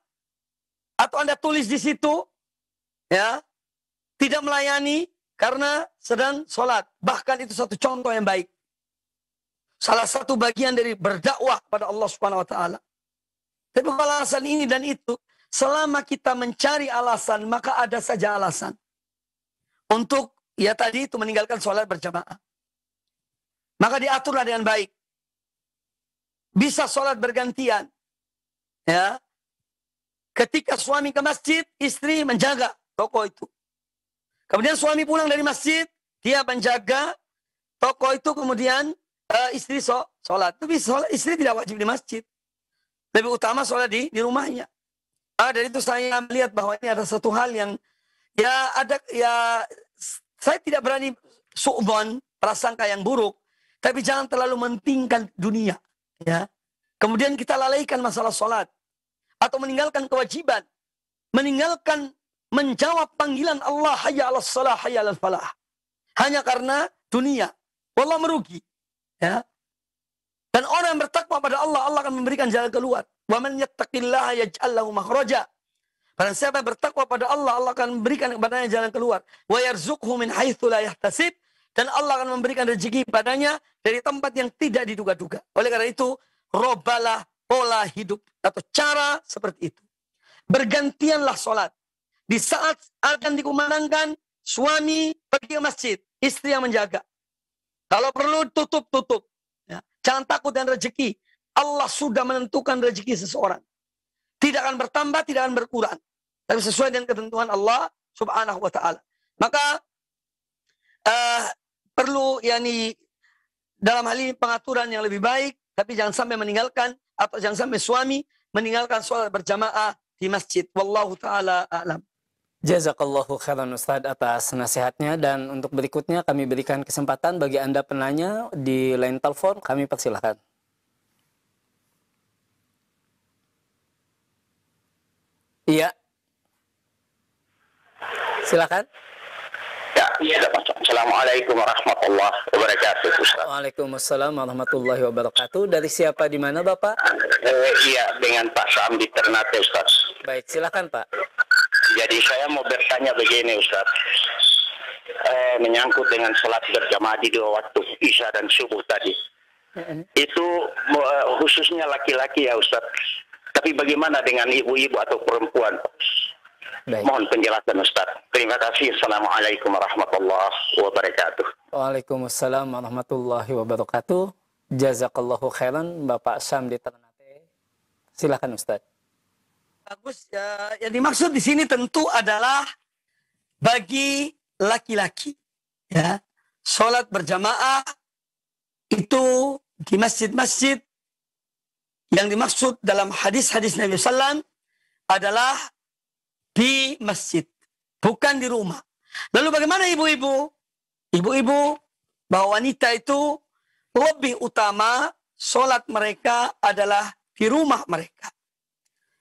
atau Anda tulis di situ ya, tidak melayani karena sedang sholat. Bahkan itu satu contoh yang baik. Salah satu bagian dari berdakwah pada Allah Subhanahu wa taala. Tapi kalau alasan ini dan itu, selama kita mencari alasan, maka ada saja alasan. Untuk tadi itu meninggalkan sholat berjamaah. Maka diaturlah dengan baik. bisa sholat bergantian. Ya. Ketika suami ke masjid, istri menjaga toko itu. Kemudian suami pulang dari masjid, dia menjaga toko itu, kemudian istri sholat. Tapi istri tidak wajib di masjid. Lebih utama sholat di rumahnya. Dari itu saya melihat bahwa ini ada satu hal yang saya tidak berani su'dzon, prasangka yang buruk, tapi jangan terlalu mementingkan dunia. Ya. Kemudian kita lalaikan masalah sholat. Atau meninggalkan kewajiban. Meninggalkan menjawab panggilan Allah, hayya 'alas shalah, hayya 'alal falah. Hanya karena dunia. Wallah merugi. Ya. Dan orang yang bertakwa pada Allah, Allah akan memberikan jalan keluar. Wa man yattaqillaha yaj'al lahu makhraja. Barang siapa yang bertakwa pada Allah, Allah akan memberikan kepadanya jalan keluar. Wa yarzuqhu min haitsu la yahtasib. Dan Allah akan memberikan rezeki padanya dari tempat yang tidak diduga-duga. Oleh karena itu, robalah pola hidup atau cara seperti itu. Bergantianlah sholat. Di saat akan dikumandangkan, suami pergi ke masjid, istri yang menjaga. Kalau perlu tutup. Ya. Jangan takut dengan rezeki. Allah sudah menentukan rezeki seseorang. Tidak akan bertambah, tidak akan berkurang. Tapi sesuai dengan ketentuan Allah subhanahu wa ta'ala. Maka perlu dalam hal ini pengaturan yang lebih baik. Tapi jangan sampai meninggalkan, atau jangan sampai suami meninggalkan sholat berjamaah di masjid. Wallahu ta'ala a'lam. Jazakallahu khairan Ustaz atas nasihatnya. Dan untuk berikutnya kami berikan kesempatan bagi Anda penanya di line telepon. Kami persilahkan. Iya. Silakan. Ya, Assalamualaikum warahmatullahi wabarakatuh, Ustaz. Waalaikumsalam warahmatullahi wabarakatuh. Dari siapa, di mana Bapak? Iya, dengan Pak Sam di Ternate, Ustaz. Baik, silakan Pak. Jadi saya mau bertanya begini, Ustaz. Menyangkut dengan sholat berjamaah di dua waktu Isya dan Subuh tadi. Itu khususnya laki-laki ya, Ustaz. Tapi bagaimana dengan ibu-ibu atau perempuan? Baik. Mohon penjelasan, Ustaz. Terima kasih. Assalamualaikum warahmatullahi wabarakatuh. Waalaikumsalam warahmatullahi wabarakatuh. Jazakallahu khairan Bapak Syam di Ternate. Silakan Ustaz. Bagus. Yang dimaksud di sini tentu adalah bagi laki-laki. Ya, sholat berjamaah itu di masjid-masjid yang dimaksud dalam hadis-hadis Nabi SAW adalah di masjid, bukan di rumah. Lalu bagaimana ibu-ibu? Ibu-ibu, bahwa wanita itu lebih utama sholat mereka adalah di rumah mereka.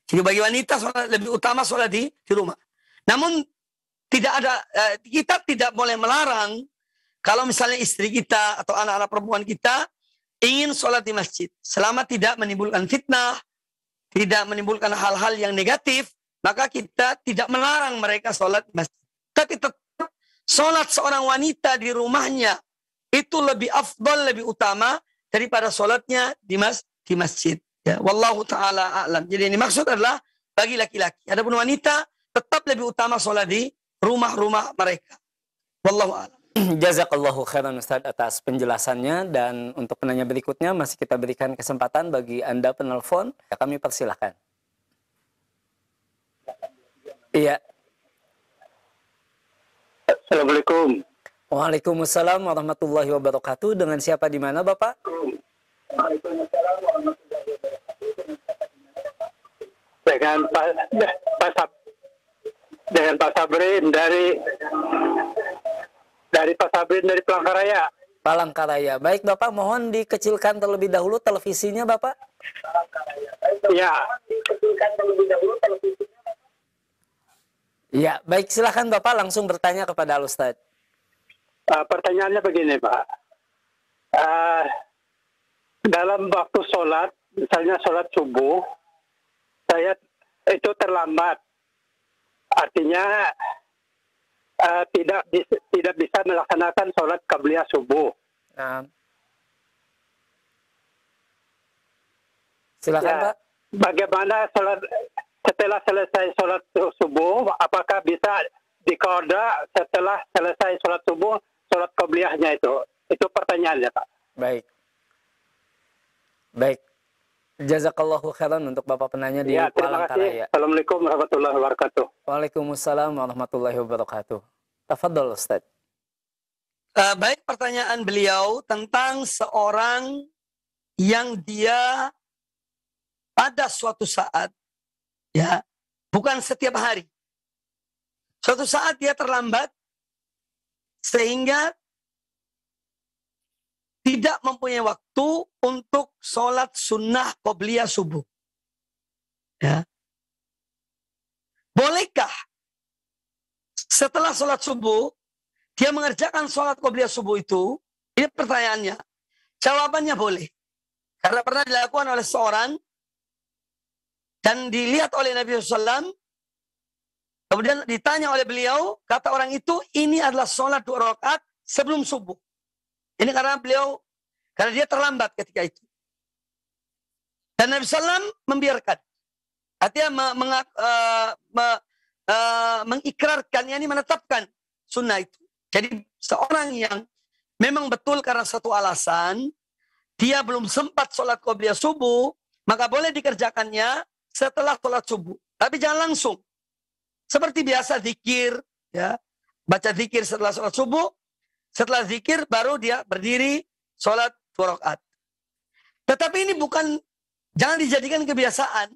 Jadi bagi wanita lebih utama sholat di rumah. Namun kita tidak boleh melarang kalau misalnya istri kita atau anak-anak perempuan kita ingin sholat di masjid. Selama tidak menimbulkan fitnah, tidak menimbulkan hal-hal yang negatif, maka kita tidak melarang mereka sholat di masjid. Tapi tetap sholat seorang wanita di rumahnya itu lebih afdal, lebih utama daripada sholatnya di masjid. Ya, wallahu ta'ala a'lam. Jadi ini maksud adalah bagi laki-laki. Adapun wanita tetap lebih utama sholat di rumah-rumah mereka. Wallahu a'lam. Jazakallahu khairan Ustaz atas penjelasannya. Dan untuk penanya berikutnya masih kita berikan kesempatan bagi Anda penelpon. Ya, kami persilahkan. Iya. Assalamualaikum. Waalaikumsalam warahmatullahi wabarakatuh. Dengan siapa di mana Bapak? Dengan Pak Sabrin dari Pak Sabrin dari Palangkaraya. Palangkaraya. Baik Bapak, mohon dikecilkan terlebih dahulu televisinya Bapak. Ya. Ya, baik, silakan Bapak langsung bertanya kepada Al-Ustaz. Pertanyaannya begini, Pak. Dalam waktu sholat, misalnya sholat subuh, saya itu terlambat. Artinya tidak bisa melaksanakan sholat qabliyah subuh. Silakan Ya, Pak. Bagaimana sholat setelah selesai sholat subuh, apakah bisa dikoda setelah selesai sholat subuh, sholat qabliyahnya itu? Itu pertanyaannya, Pak. Baik. Baik. Jazakallahu khairan untuk Bapak penanya di Ya, terima Palangkaraya. kasih. Assalamualaikum warahmatullahi wabarakatuh. Waalaikumsalam warahmatullahi wabarakatuh. Tafadhol Ustaz. Baik, pertanyaan beliau tentang seorang yang dia pada suatu saat, ya, bukan setiap hari. Suatu saat dia terlambat sehingga tidak mempunyai waktu untuk sholat sunnah qobliyah subuh. Ya. Bolehkah setelah sholat subuh dia mengerjakan sholat qobliyah subuh itu? Ini pertanyaannya. Jawabannya boleh. Karena pernah dilakukan oleh seorang dan dilihat oleh Nabi SAW. Kemudian ditanya oleh beliau, kata orang itu, ini adalah sholat 2 rakaat sebelum subuh. Ini karena dia terlambat ketika itu. Dan Nabi SAW membiarkan. Artinya mengikrarkan, yakni menetapkan sunnah itu. Jadi seorang yang memang betul karena satu alasan, dia belum sempat sholat qobliyah subuh, maka boleh dikerjakannya setelah sholat subuh. Tapi jangan langsung. Seperti biasa zikir, ya, baca zikir setelah sholat subuh. Setelah zikir baru dia berdiri sholat 2 rakaat. Tetapi ini jangan dijadikan kebiasaan.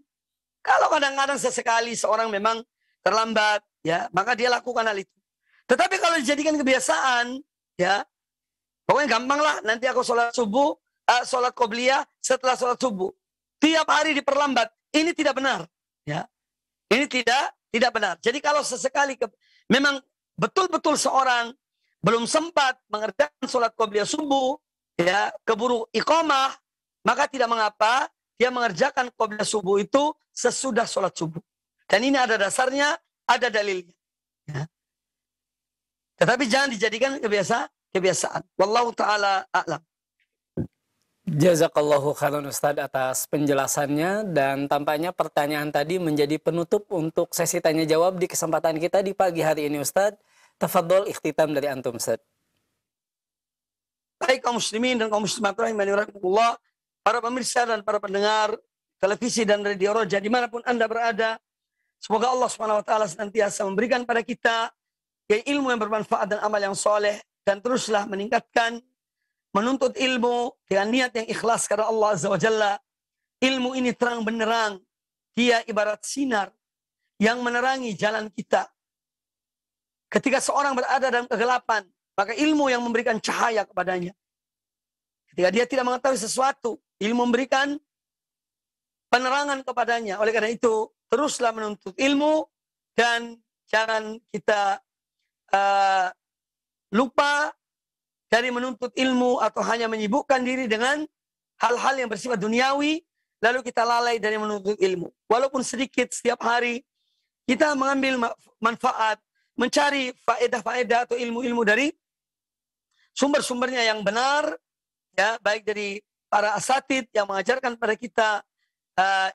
Kalau kadang-kadang sesekali seorang memang terlambat, ya, maka dia lakukan hal itu. Tetapi kalau dijadikan kebiasaan, ya, pokoknya gampang lah. Nanti aku sholat subuh, sholat qobliyah setelah sholat subuh. Tiap hari diperlambat. Ini tidak benar, ya. Ini tidak benar. Jadi kalau sesekali memang betul-betul seorang belum sempat mengerjakan sholat qobliyah subuh, ya, keburu iqamah, maka tidak mengapa dia mengerjakan qobliyah subuh itu sesudah sholat subuh. Dan ini ada dasarnya, ada dalilnya. Ya. Tetapi jangan dijadikan kebiasaan. Wallahu ta'ala a'lam. Jazakallahu khairan Ustaz atas penjelasannya, dan tampaknya pertanyaan tadi menjadi penutup untuk sesi tanya jawab di kesempatan kita di pagi hari ini Ustaz. Tafadhol ikhtitam dari antum Ustaz. Baik kaum muslimin dan kaum muslimat rahimani rahimakumullah, para pemirsa dan para pendengar televisi dan radio Roja dimanapun Anda berada, semoga Allah Subhanahu wa taala senantiasa memberikan pada kita ilmu yang bermanfaat dan amal yang soleh, dan teruslah meningkatkan menuntut ilmu dengan niat yang ikhlas karena Allah Azza wa Jalla. Ilmu ini terang benderang, dia ibarat sinar yang menerangi jalan kita. Ketika seorang berada dalam kegelapan, maka ilmu yang memberikan cahaya kepadanya. Ketika dia tidak mengetahui sesuatu, ilmu memberikan penerangan kepadanya. Oleh karena itu, teruslah menuntut ilmu dan jangan kita lupa dari menuntut ilmu atau hanya menyibukkan diri dengan hal-hal yang bersifat duniawi, lalu kita lalai dari menuntut ilmu. Walaupun sedikit setiap hari, kita mengambil manfaat, mencari faedah-faedah atau ilmu-ilmu dari sumber-sumbernya yang benar, ya, baik dari para asatid yang mengajarkan pada kita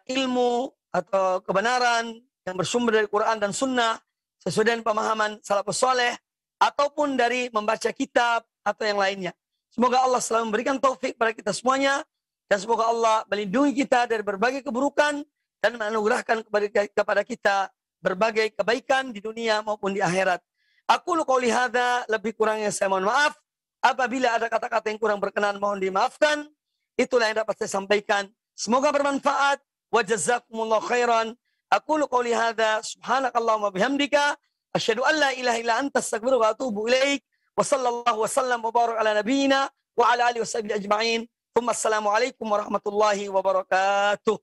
ilmu atau kebenaran yang bersumber dari Quran dan Sunnah sesuai dengan pemahaman salafus saleh, ataupun dari membaca kitab atau yang lainnya. Semoga Allah selalu memberikan taufik pada kita semuanya, dan semoga Allah melindungi kita dari berbagai keburukan dan menganugerahkan kepada kita berbagai kebaikan di dunia maupun di akhirat. Aku qouli hadza, lebih kurangnya saya mohon maaf. Apabila ada kata-kata yang kurang berkenan mohon dimaafkan. Itulah yang dapat saya sampaikan. Semoga bermanfaat. Wa jazakumullahu khairan. Aku qouli hadza, subhanakallahumma bihamdika, asyhadu an la ilaha illa anta, astaghfiruka wa atubu ilaik. Wa sallallahu wa sallam wa barak ala nabiyyina wa ala alihi wa sahbihi ajma'in. Assalamualaikum warahmatullahi wabarakatuh.